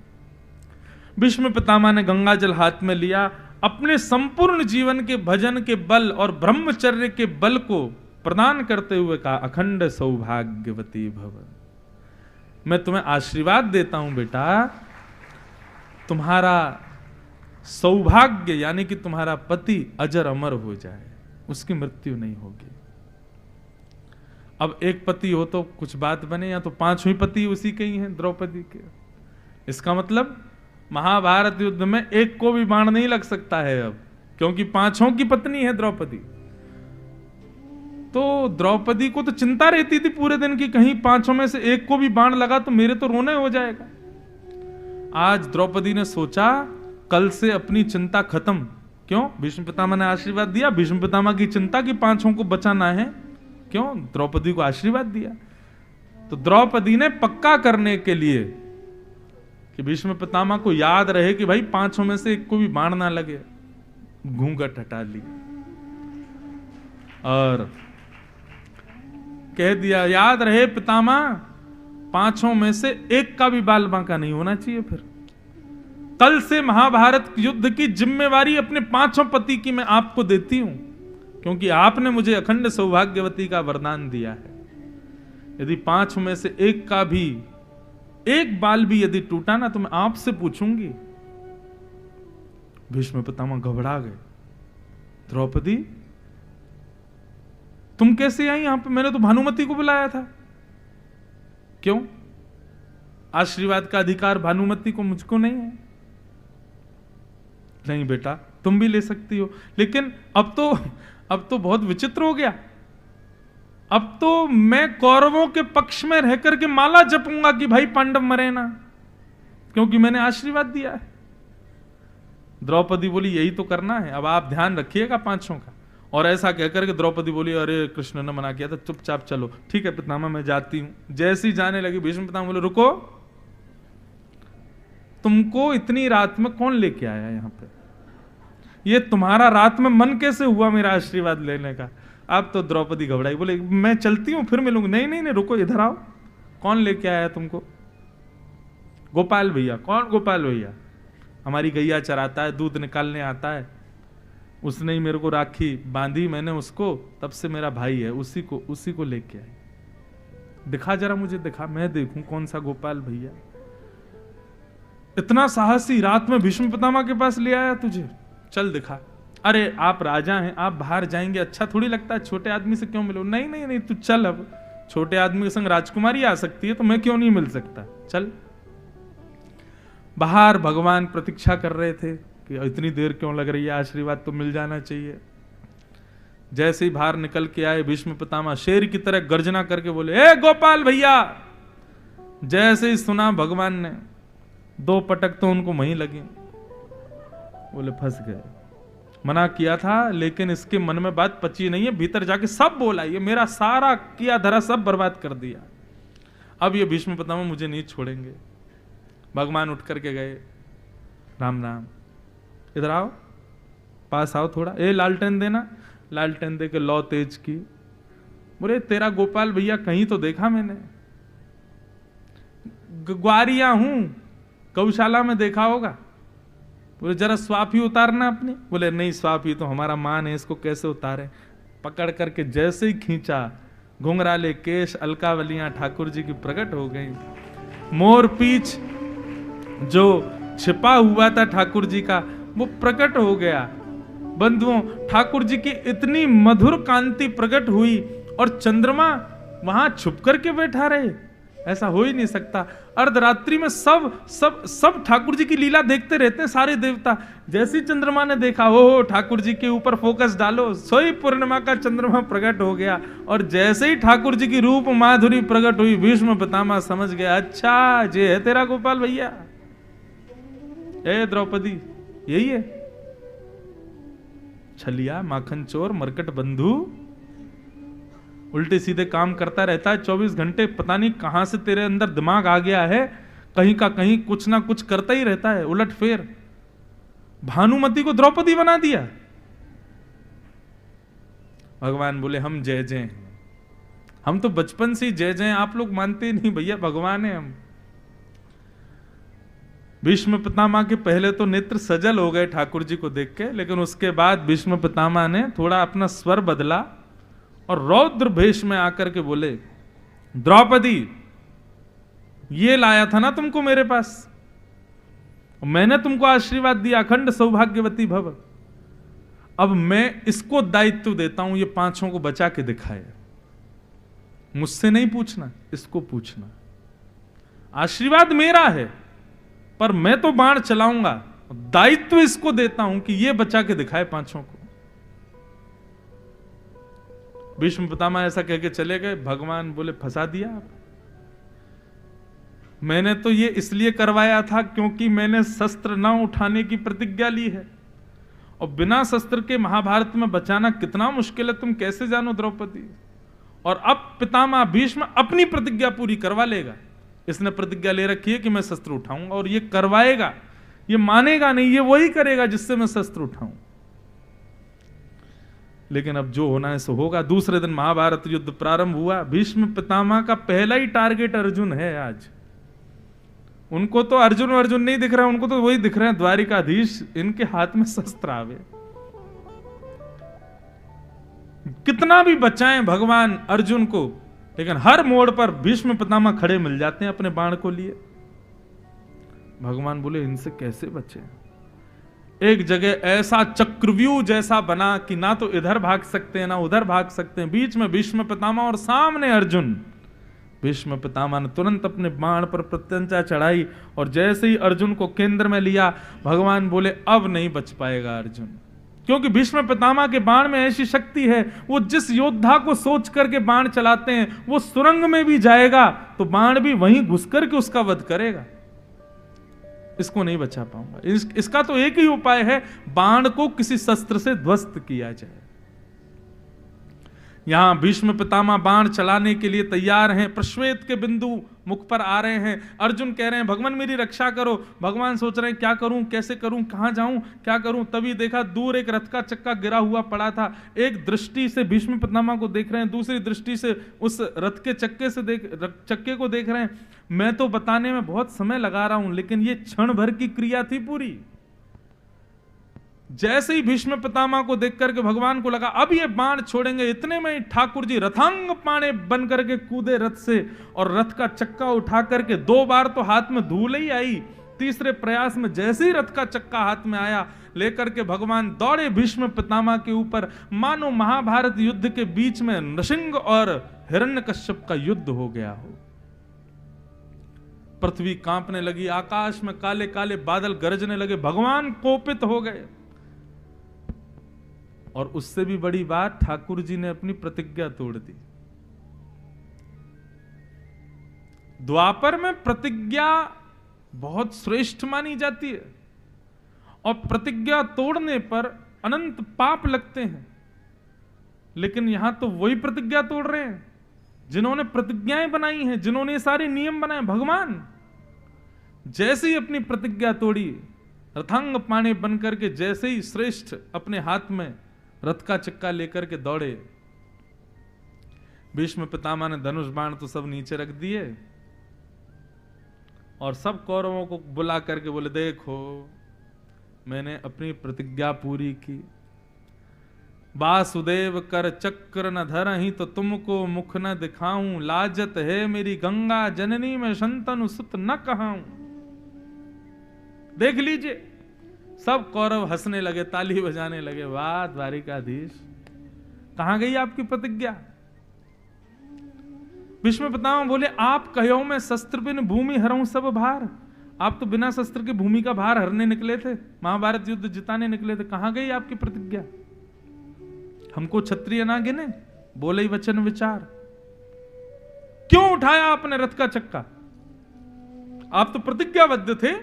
भीष्म पितामह ने गंगा जल हाथ में लिया, अपने संपूर्ण जीवन के भजन के बल और ब्रह्मचर्य के बल को प्रदान करते हुए कहा अखंड सौभाग्यवती भव। मैं तुम्हें आशीर्वाद देता हूं बेटा, तुम्हारा सौभाग्य यानी कि तुम्हारा पति अजर अमर हो जाए, उसकी मृत्यु नहीं होगी। अब एक पति हो तो कुछ बात बने, या तो पांचों पति उसी के ही हैं द्रौपदी के। इसका मतलब महाभारत युद्ध में एक को भी बाण नहीं लग सकता है अब, क्योंकि पांचों की पत्नी है द्रौपदी। तो द्रौपदी को तो चिंता रहती थी पूरे दिन की कहीं पांचों में से एक को भी बाण लगा तो मेरे तो रोने हो जाएगा। आज द्रौपदी ने सोचा कल से अपनी चिंता खत्म। क्यों? भीष्म पितामह ने आशीर्वाद दिया, भीष्म पितामह की चिंता की पांचों को बचाना है। क्यों? द्रौपदी को आशीर्वाद दिया। तो द्रौपदी ने पक्का करने के लिए कि भीष्म पितामह को याद रहे कि भाई पांचों में से एक को भी बाण ना लगे, घूंघट हटा ली और कह दिया याद रहे पितामह, पांचों में से एक का भी बाल बांका नहीं होना चाहिए। फिर कल से महाभारत युद्ध की जिम्मेवारी अपने पांचों पति की मैं आपको देती हूं, क्योंकि आपने मुझे अखंड सौभाग्यवती का वरदान दिया है। यदि पांचों में से एक का भी एक बाल भी यदि टूटा ना तो मैं आपसे पूछूंगी। भीष्म पितामह घबरा गए। द्रौपदी तुम कैसे आई यहां पे? मैंने तो भानुमति को बुलाया था। क्यों? आशीर्वाद का अधिकार भानुमति को, मुझको नहीं है। नहीं बेटा, तुम भी ले सकती हो। लेकिन अब तो बहुत विचित्र हो गया। अब तो मैं कौरवों के पक्ष में रह करके माला जपूंगा कि भाई पांडव मरे ना, क्योंकि मैंने आशीर्वाद दिया है। द्रौपदी बोली यही तो करना है, अब आप ध्यान रखिएगा पांचों का। और ऐसा कहकर के द्रौपदी बोली अरे कृष्ण ने मना किया था, चुपचाप चलो। ठीक है पितामह मैं जाती हूं। जैसे ही जाने लगी भीष्म पितामह बोले रुको, तुमको इतनी रात में कौन लेके आया यहां पे? ये तुम्हारा रात में मन कैसे हुआ मेरा आशीर्वाद लेने का? अब तो द्रौपदी घबराई, बोले मैं चलती हूं फिर मिलूंगी। नहीं नहीं नहीं रुको, इधर आओ। कौन लेके आया तुमको? गोपाल भैया। कौन गोपाल भैया? हमारी गैया चराता है, दूध निकालने आता है, उसने ही मेरे को राखी बांधी, मैंने उसको, तब से मेरा भाई है, उसी को लेके आई। दिखा जरा मुझे, दिखा, मैं देखूं कौन सा गोपाल भैया। इतना साहसी रात में भीष्म पितामह के पास ले आया तुझे, चल दिखा। अरे आप राजा हैं, आप बाहर जाएंगे, अच्छा थोड़ी लगता है, छोटे आदमी से क्यों मिलो? नहीं नहीं नहीं तू चल, अब छोटे आदमी के संग राजकुमारी आ सकती है तो मैं क्यों नहीं मिल सकता, चल। बाहर भगवान प्रतीक्षा कर रहे थे कि इतनी देर क्यों लग रही है, आशीर्वाद तो मिल जाना चाहिए। जैसे ही बाहर निकल के आए भीष्म पितामह शेर की तरह गर्जना करके बोले ए गोपाल भैया। जैसे ही सुना भगवान ने, 2 पटक तो उनको वहीं लगी। बोले फंस गए। मना किया था लेकिन इसके मन में बात पची नहीं है, भीतर जाके सब बोला, ये मेरा सारा किया धरा सब बर्बाद कर दिया, अब ये भीष्म पितामह मुझे नहीं छोड़ेंगे। भगवान उठ करके गए, राम राम, इधर आओ, पास आओ थोड़ा, ए लालटेन देना। लालटेन दे के लौ तेज की। बोले तेरा गोपाल भैया कहीं तो देखा मैंने, ग्वारिया हूं, गौशाला में देखा होगा। बोले जरा स्वाफी उतारना अपनी। बोले नहीं, स्वाफी तो हमारा मान है, इसको कैसे उतारे। पकड़ करके जैसे ही खींचा, घुंघराले केश, अलकावलियां ठाकुर जी की प्रकट हो गई। मोर पीछ जो छिपा हुआ था ठाकुर जी का वो प्रकट हो गया। बंधुओं, ठाकुर जी की इतनी मधुर कांति प्रकट हुई और चंद्रमा वहां छुप करके बैठा रहे, ऐसा हो ही नहीं सकता। अर्धरात्रि में सब ठाकुर जी की लीला देखते रहते हैं सारे देवता। जैसे चंद्रमा ने देखा, हो ठाकुर जी के ऊपर फोकस डालो, सोई पूर्णिमा का चंद्रमा प्रकट हो गया। और जैसे ही ठाकुर जी की रूप माधुरी प्रकट हुई, भीष्म पितामह समझ गया, अच्छा ये है तेरा गोपाल भैया। ए द्रौपदी यही है, छलिया, माखन चोर, मरकट बंधु, उल्टे सीधे काम करता रहता है 24 घंटे। पता नहीं कहां से तेरे अंदर दिमाग आ गया है, कहीं का कहीं कुछ ना कुछ करता ही रहता है, उलट फेर। भानुमति को द्रौपदी बना दिया। भगवान बोले हम जय जय हैं, हम तो बचपन से ही जय जय, आप लोग मानते नहीं भैया, भगवान है हम। भीष्म पितामह के पहले तो नेत्र सजल हो गए ठाकुर जी को देख के, लेकिन उसके बाद भीष्म पितामह ने थोड़ा अपना स्वर बदला और रौद्र भेष में आकर के बोले, द्रौपदी ये लाया था ना तुमको मेरे पास, मैंने तुमको आशीर्वाद दिया अखंड सौभाग्यवती भव। अब मैं इसको दायित्व देता हूं, ये पांचों को बचा के दिखाए। मुझसे नहीं पूछना, इसको पूछना। आशीर्वाद मेरा है पर मैं तो बाण चलाऊंगा, दायित्व इसको देता हूं कि ये बचा के दिखाए पांचों को। भीष्म पितामह ऐसा कह के चले गए। भगवान बोले फंसा दिया आप। मैंने तो ये इसलिए करवाया था क्योंकि मैंने शस्त्र ना उठाने की प्रतिज्ञा ली है, और बिना शस्त्र के महाभारत में बचाना कितना मुश्किल है तुम कैसे जानो द्रौपदी। और अब पितामह भीष्म अपनी प्रतिज्ञा पूरी करवा लेगा। इसने प्रतिज्ञा ले रखी है कि मैं शस्त्र उठाऊंगा, और ये करवाएगा, ये मानेगा नहीं, ये वही करेगा जिससे मैं शस्त्र उठाऊं। लेकिन अब जो होना है सो होगा। दूसरे दिन महाभारत युद्ध प्रारंभ हुआ। भीष्म पितामह का पहला ही टारगेट अर्जुन है आज। उनको तो अर्जुन नहीं दिख रहा है, उनको तो वही दिख रहे हैं द्वारिकाधीश, इनके हाथ में शस्त्र आवे। कितना भी बचाएं भगवान अर्जुन को, लेकिन हर मोड़ पर भीष्म पितामह खड़े मिल जाते हैं अपने बाण को लिए। भगवान बोले इनसे कैसे बचे। एक जगह ऐसा चक्रव्यूह जैसा बना कि ना तो इधर भाग सकते हैं ना उधर भाग सकते हैं, बीच में भीष्म पितामह और सामने अर्जुन। भीष्म पितामह ने तुरंत अपने बाण पर प्रत्यंचा चढ़ाई और जैसे ही अर्जुन को केंद्र में लिया, भगवान बोले अब नहीं बच पाएगा अर्जुन, क्योंकि भीष्म पितामह के बाण में ऐसी शक्ति है, वो जिस योद्धा को सोच करके बाण चलाते हैं वो सुरंग में भी जाएगा तो बाण भी वहीं घुस करके उसका वध करेगा। इसको नहीं बचा पाऊंगा। इसका तो एक ही उपाय है, बाण को किसी शस्त्र से ध्वस्त किया जाए। यहां भीष्म पितामह बाण चलाने के लिए तैयार हैं, प्रश्वेत के बिंदु मुख पर आ रहे हैं। अर्जुन कह रहे हैं भगवान मेरी रक्षा करो। भगवान सोच रहे हैं क्या करूं, कैसे करूं, कहां जाऊं, क्या करूं। तभी देखा दूर एक रथ का चक्का गिरा हुआ पड़ा था। एक दृष्टि से भीष्म पितामह को देख रहे हैं, दूसरी दृष्टि से उस रथ के चक्के को देख रहे हैं। मैं तो बताने में बहुत समय लगा रहा हूं, लेकिन ये क्षण भर की क्रिया थी पूरी। जैसे ही भीष्म पितामह को देख करके भगवान को लगा अब ये बाण छोड़ेंगे, इतने में ही ठाकुर जी रथांग पाणे बन करके कूदे रथ से और रथ का चक्का उठा करके 2 बार तो हाथ में धूल ही आई, तीसरे प्रयास में जैसे ही रथ का चक्का हाथ में आया लेकर के भगवान दौड़े भीष्म पितामह के ऊपर, मानो महाभारत युद्ध के बीच में नृसिंह और हिरण्यकश्यप का युद्ध हो गया हो। पृथ्वी कांपने लगी, आकाश में काले काले बादल गरजने लगे, भगवान कोपित हो गए। और उससे भी बड़ी बात, ठाकुर जी ने अपनी प्रतिज्ञा तोड़ दी। द्वापर में प्रतिज्ञा बहुत श्रेष्ठ मानी जाती है और प्रतिज्ञा तोड़ने पर अनंत पाप लगते हैं, लेकिन यहां तो वही प्रतिज्ञा तोड़ रहे हैं जिन्होंने प्रतिज्ञाएं बनाई हैं, जिन्होंने सारे नियम बनाए। भगवान जैसे ही अपनी प्रतिज्ञा तोड़ी, रथांग पाणे बनकर के जैसे ही श्रेष्ठ अपने हाथ में रथ का चक्का लेकर के दौड़े, भीष्म पितामह ने धनुष बाण तो सब नीचे रख दिए और सब कौरवों को बुला करके बोले देखो मैंने अपनी प्रतिज्ञा पूरी की। वासुदेव कर चक्र न धरहि तो तुमको मुख न दिखाऊं, लाजत है मेरी गंगा जननी में शंतनु सुत न कहाऊं। देख लीजिए, सब कौरव हंसने लगे, ताली बजाने लगे। वाह द्वारिकाधीश, कहां गई आपकी प्रतिज्ञा? भीष्म पितामह बोले आप कहो मैं शस्त्र बिन भूमि हरऊं सब भार। आप तो बिना शस्त्र के भूमि का भार हरने निकले थे, महाभारत युद्ध जिताने निकले थे, कहां गई आपकी प्रतिज्ञा? हमको क्षत्रिय ना गिने, बोले ही वचन विचार। क्यों उठाया आपने रथ का चक्का? आप तो प्रतिज्ञाबद्ध थे।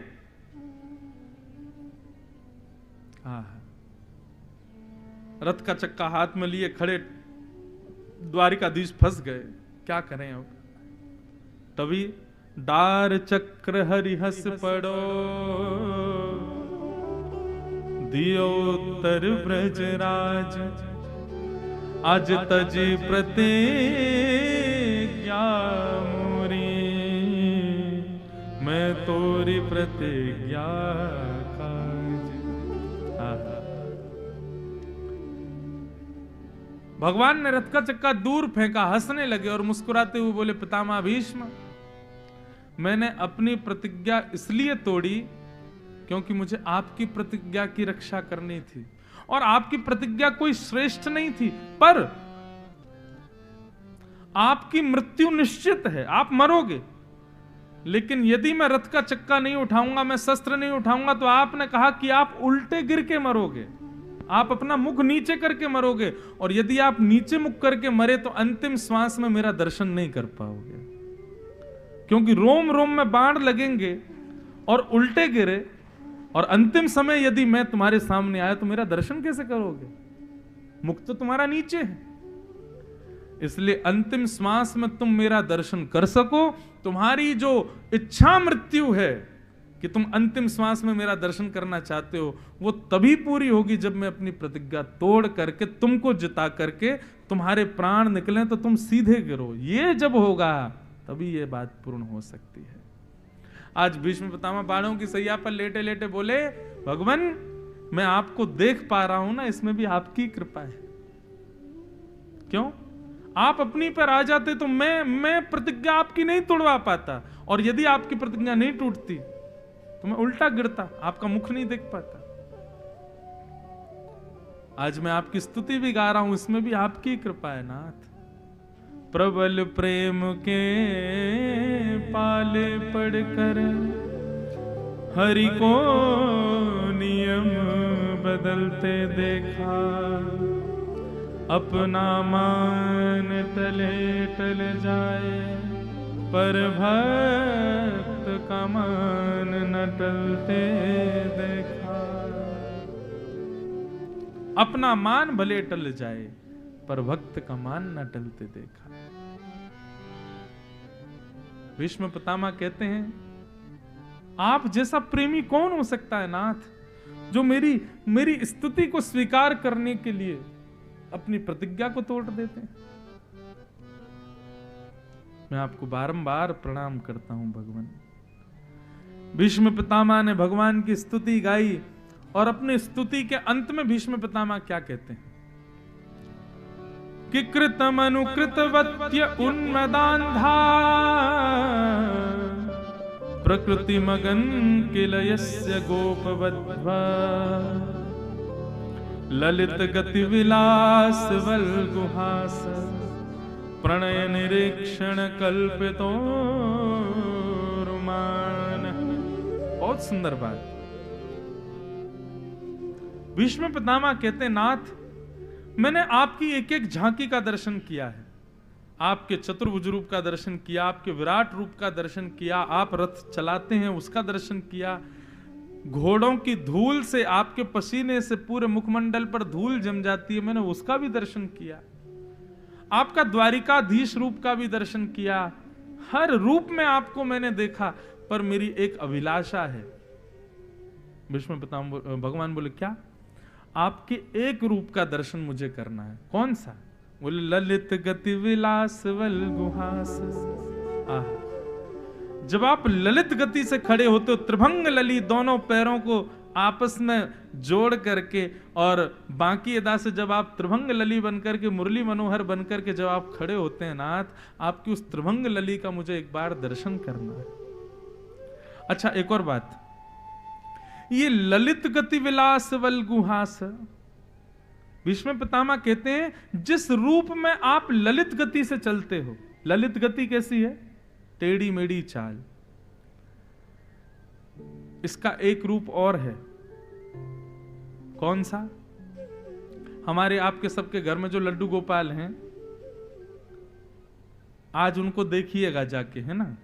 रथ का चक्का हाथ में लिए खड़े द्वारिकाधीश फंस गए, क्या करें अब? तभी डार चक्र हरिहस पड़ो, दियो उत्तर ब्रजराज, आज तज प्रतिज्ञा मोरी, मैं तोरी प्रतिज्ञा भगवान ने रथ का चक्का दूर फेंका, हंसने लगे और मुस्कुराते हुए बोले पितामह भीष्म, मैंने अपनी प्रतिज्ञा इसलिए तोड़ी क्योंकि मुझे आपकी प्रतिज्ञा की रक्षा करनी थी और आपकी प्रतिज्ञा कोई श्रेष्ठ नहीं थी, पर आपकी मृत्यु निश्चित है, आप मरोगे। लेकिन यदि मैं रथ का चक्का नहीं उठाऊंगा, मैं शस्त्र नहीं उठाऊंगा, तो आपने कहा कि आप उल्टे गिर के मरोगे, आप अपना मुख नीचे करके मरोगे, और यदि आप नीचे मुख करके मरे तो अंतिम श्वास में मेरा दर्शन नहीं कर पाओगे, क्योंकि रोम रोम में बाण लगेंगे और उल्टे गिरे और अंतिम समय यदि मैं तुम्हारे सामने आया तो मेरा दर्शन कैसे करोगे? मुख तो तुम्हारा नीचे है। इसलिए अंतिम श्वास में तुम मेरा दर्शन कर सको, तुम्हारी जो इच्छा मृत्यु है कि तुम अंतिम श्वास में मेरा दर्शन करना चाहते हो, वो तभी पूरी होगी जब मैं अपनी प्रतिज्ञा तोड़ करके तुमको जिता करके तुम्हारे प्राण निकले तो तुम सीधे गिरो। ये जब होगा तभी ये बात पूर्ण हो सकती है। आज भीष्म पितामह बाणों की सैया पर लेटे लेटे बोले भगवान मैं आपको देख पा रहा हूं ना, इसमें भी आपकी कृपा है। क्यों? आप अपनी पर आ जाते तो मैं प्रतिज्ञा आपकी नहीं तोड़वा पाता, और यदि आपकी प्रतिज्ञा नहीं टूटती तो मैं उल्टा गिरता, आपका मुख नहीं देख पाता। आज मैं आपकी स्तुति भी गा रहा हूं, इसमें भी आपकी कृपा है नाथ। प्रबल प्रेम के पाले पड़कर हरि को नियम बदलते देखा। अपना मान टले टल जाए पर भक्त का मान न टलते देखा। अपना मान भले टल जाए पर भक्त का मान न टलते देखा। भीष्म पितामह कहते हैं, आप जैसा प्रेमी कौन हो सकता है नाथ, जो मेरी स्तुति को स्वीकार करने के लिए अपनी प्रतिज्ञा को तोड़ देते हैं। मैं आपको बारंबार प्रणाम करता हूं भगवान। भीष्म पितामह ने भगवान की स्तुति गाई और अपनी स्तुति के अंत में भीष्म पितामह क्या कहते हैं कि कृतम अनुकृतवत्य उन्मदान्धा प्रकृति मगन किलयस्य गोपवद्भा ललित गति विलास वल्गुहास प्रणय निरीक्षण कल्पितो रुमान। बहुत सुंदर बात। भीष्म पितामह कहते, नाथ मैंने आपकी एक एक झांकी का दर्शन किया है, आपके चतुर्भुज रूप का दर्शन किया, आपके विराट रूप का दर्शन किया, आप रथ चलाते हैं उसका दर्शन किया, घोड़ों की धूल से, आपके पसीने से पूरे मुखमंडल पर धूल जम जाती है, मैंने उसका भी दर्शन किया, आपका द्वारिकाधीश रूप का भी दर्शन किया, हर रूप में आपको मैंने देखा, पर मेरी एक अभिलाषा है। भीष्म पितामह भगवान बोले, क्या? आपके एक रूप का दर्शन मुझे करना है। कौन सा? बोले, ललित गति विलास वल्गुहास। जब आप ललित गति से खड़े होते हो, त्रिभंग लली, दोनों पैरों को आपस में जोड़ करके, और बाकी अदा से जब आप त्रिभंग लली बनकर के, मुरली मनोहर बनकर के जब आप खड़े होते हैं नाथ, आपकी उस त्रिभंग लली का मुझे एक बार दर्शन करना है। अच्छा, एक और बात, ये ललित गति विलास वल्गुहास, भीष्म पितामह कहते हैं जिस रूप में आप ललित गति से चलते हो, ललित गति कैसी है? टेढ़ी मेढ़ी चाल। इसका एक रूप और है। कौन सा? हमारे आपके सबके घर में जो लड्डू गोपाल हैं, आज उनको देखिएगा जाके, है ना,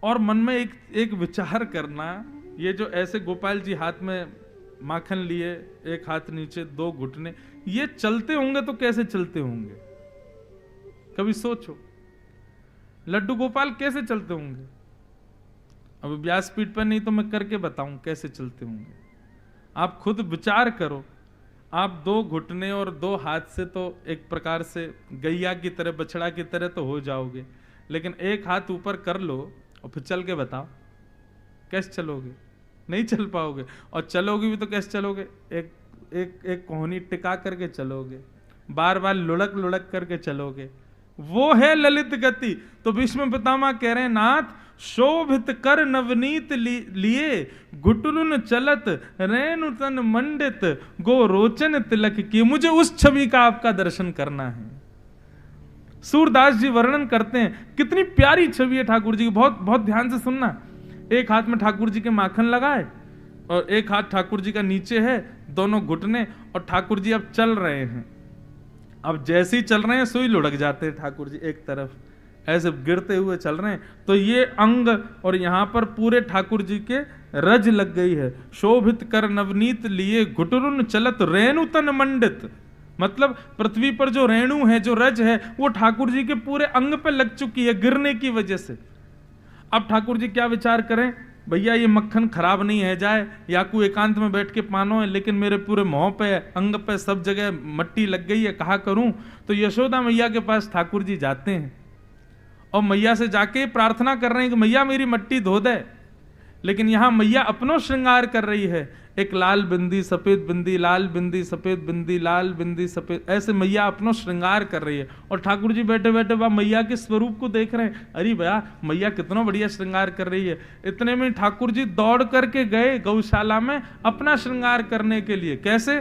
और मन में एक विचार करना, ये जो ऐसे गोपाल जी हाथ में माखन लिए, एक हाथ नीचे, दो घुटने, ये चलते होंगे तो कैसे चलते होंगे? कभी सोचो, लड्डू गोपाल कैसे चलते होंगे? अब व्यासपीठ पर नहीं तो मैं करके बताऊं कैसे चलते होंगे। आप खुद विचार करो। आप दो घुटने और दो हाथ से तो एक प्रकार से गैया की तरह, बछड़ा की तरह तो हो जाओगे, लेकिन एक हाथ ऊपर कर लो और फिर चल के बताओ, कैसे चलोगे? नहीं चल पाओगे। और चलोगे भी तो कैसे चलोगे? एक कोहनी टिका करके चलोगे, बार बार लुढ़क लुढ़क करके चलोगे। वो है ललित गति। तो भीष्म पितामह कह रहे हैं, नाथ शोभित कर नवनीत लिए, घुटरुन चलत रेणुतन मंडित, गो रोचन तिलक की। मुझे उस छवि का आपका दर्शन करना है। सूरदास जी वर्णन करते हैं, कितनी प्यारी छवि है ठाकुर जी की। बहुत बहुत ध्यान से सुनना। एक हाथ में ठाकुर जी के माखन लगाए और एक हाथ ठाकुर जी का नीचे है, दोनों घुटने, और ठाकुर जी अब चल रहे हैं। अब जैसे ही चल रहे हैं सुई लुढ़क जाते हैं ठाकुर जी, एक तरफ ऐसे गिरते हुए चल रहे हैं, तो ये अंग और यहां पर पूरे ठाकुर जी के रज लग गई है। शोभित कर नवनीत लिए, घुटरुन चलत रेणुतन मंडित, मतलब पृथ्वी पर जो रेणु है, जो रज है, वो ठाकुर जी के पूरे अंग पे लग चुकी है गिरने की वजह से। अब ठाकुर जी क्या विचार करें, भैया ये मक्खन खराब नहीं है जाए, या कोई एकांत में बैठ के पानो है, लेकिन मेरे पूरे मुंह पे, अंग पे, सब जगह मट्टी लग गई है, कहा करूं? तो यशोदा मैया के पास ठाकुर जी जाते हैं और मैया से जाके प्रार्थना कर रहे हैं कि मैया मेरी मट्टी धो दे। लेकिन यहां मैया अपनो श्रृंगार कर रही है, एक लाल बिंदी सफेद बिंदी, लाल बिंदी सफेद बिंदी, लाल बिंदी सफेद, ऐसे मैया अपनो श्रृंगार कर रही है। और ठाकुर जी बैठे बैठे वह मैया के स्वरूप को देख रहे हैं। अरे भैया, मैया कितना बढ़िया श्रृंगार कर रही है। इतने में ठाकुर जी दौड़ करके गए गौशाला में अपना श्रृंगार करने के लिए। कैसे?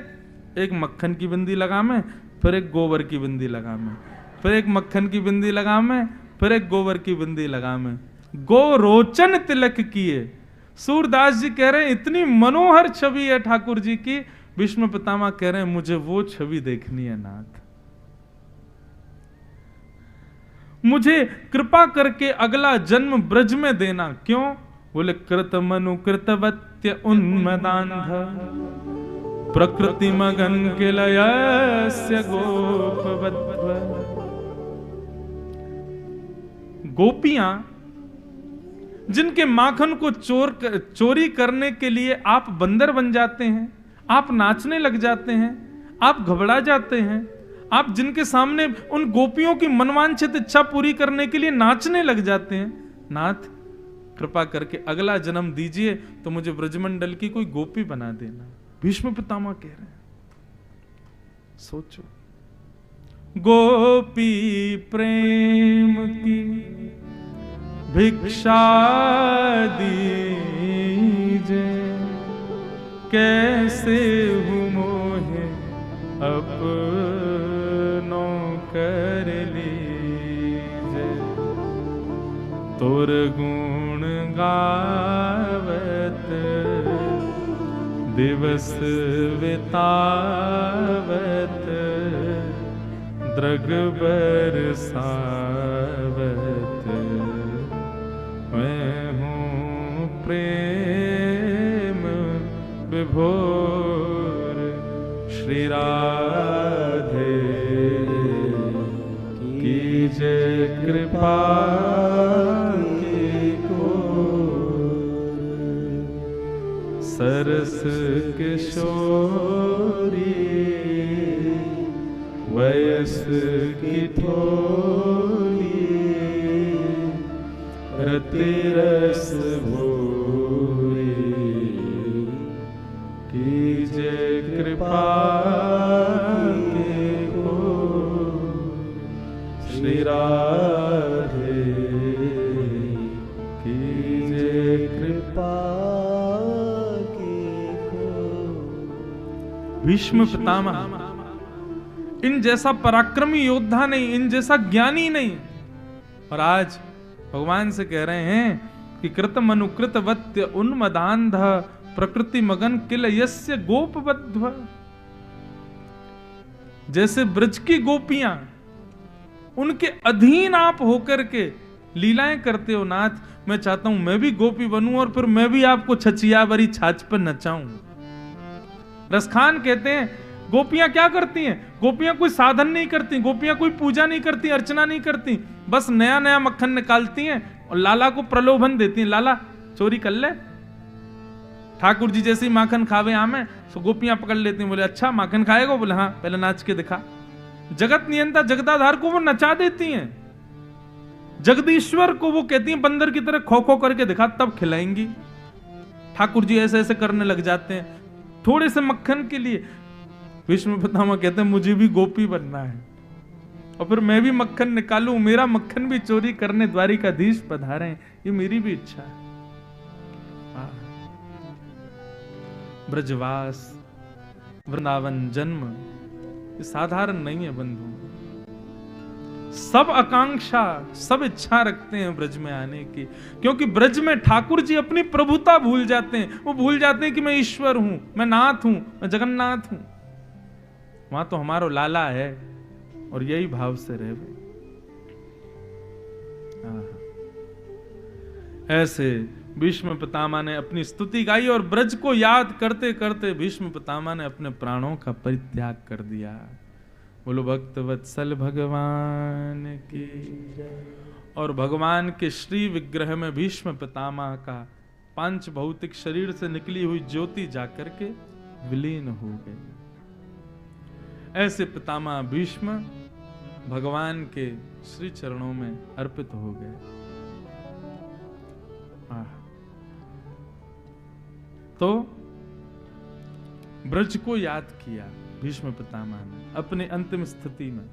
एक मक्खन की बिंदी लगा में, फिर एक गोबर की बिंदी लगा में। फिर एक मक्खन की बिंदी लगा में, फिर एक गोबर की बिंदी लगा में। गो रोचन तिलक किए। सूरदास जी कह रहे हैं इतनी मनोहर छवि है ठाकुर जी की। भीष्म पितामह कह रहे हैं मुझे वो छवि देखनी है नाथ, मुझे कृपा करके अगला जन्म ब्रज में देना। क्यों? बोले कृत मनु कृतवत्य उन्मदान्ध प्रकृति मगन किलयस्य गोपवद्भ। गोपियां जिनके माखन को चोरी करने के लिए आप बंदर बन जाते हैं, आप नाचने लग जाते हैं, आप घबरा जाते हैं, आप जिनके सामने उन गोपियों की मनवांछित इच्छा पूरी करने के लिए नाचने लग जाते हैं, नाथ कृपा करके अगला जन्म दीजिए तो मुझे ब्रजमंडल की कोई गोपी बना देना। भीष्म पितामह कह रहे हैं, सोचो, गोपी प्रेम की भिक्षा दीजे, कैसे हूँ मोहे अपनों कर लीजे। तोर गुण गावत दिवस बितावत, दृग बरसावत, मैं हूँ प्रेम विभोर श्री राधे कीजे कृपा सरस किशोरी वयस की ठोली, रति रस भूरी कीजे कृपा को श्री राधे कीजे कृपा। भीष्म पितामह इन जैसा पराक्रमी योद्धा नहीं, इन जैसा ज्ञानी नहीं, और आज भगवान से कह रहे हैं कि कृत मनुकृत वत्य उन्मदान्ध प्रकृति मगन किल यस्य गोपवध्व। जैसे ब्रज की गोपियां उनके अधीन आप होकर के लीलाएं करते हो नाथ, मैं चाहता हूं मैं भी गोपी बनूं और फिर मैं भी आपको छचिया भरी छाछ पर नचाऊं। रसखान कहते हैं गोपियां क्या करती हैं? गोपियां कोई साधन नहीं करती, गोपियां कोई पूजा नहीं करती, अर्चना नहीं करती, बस नया नया मक्खन निकालती हैं और लाला को प्रलोभन देती हैं, लाला चोरी कर ले। ठाकुर जी जैसे ही माखन खावे आमे तो गोपियां पकड़ लेती हैं, बोले अच्छा माखन खाएगा? बोले हाँ, पहले नाच के दिखा। जगत नियंता जगदाधार को वो नचा देती हैं, जगदीश्वर को वो कहती हैं बंदर की तरह खो खो करके दिखा तब खिलाएंगी। ठाकुर जी ऐसे ऐसे करने लग जाते हैं थोड़े से मक्खन के लिए। भीष्म पितामह कहते हैं मुझे भी गोपी बनना है और फिर मैं भी मक्खन निकालूं, मेरा मक्खन भी चोरी करने द्वारिकाधीश पधारे, ये मेरी भी इच्छा है। ब्रजवास वृंदावन जन्म ये साधारण नहीं है बंधु। सब आकांक्षा सब इच्छा रखते हैं ब्रज में आने की, क्योंकि ब्रज में ठाकुर जी अपनी प्रभुता भूल जाते हैं। वो भूल जाते हैं कि मैं ईश्वर हूं, मैं नाथ हूं, मैं जगन्नाथ हूं। वहां तो हमारो लाला है और यही भाव से रहे। ऐसे भीष्म पितामह ने अपनी स्तुति गाई और ब्रज को याद करते करते भीष्म पितामह ने अपने प्राणों का परित्याग कर दिया। बोलो भक्त वत्सल भगवान की। और भगवान के श्री विग्रह में भीष्म पितामह का पांच भौतिक शरीर से निकली हुई ज्योति जाकर के विलीन हो गई। ऐसे पितामह भीष्म भगवान के श्री चरणों में अर्पित हो गए। तो ब्रज को याद किया भीष्म पितामह ने अपने अंतिम स्थिति में।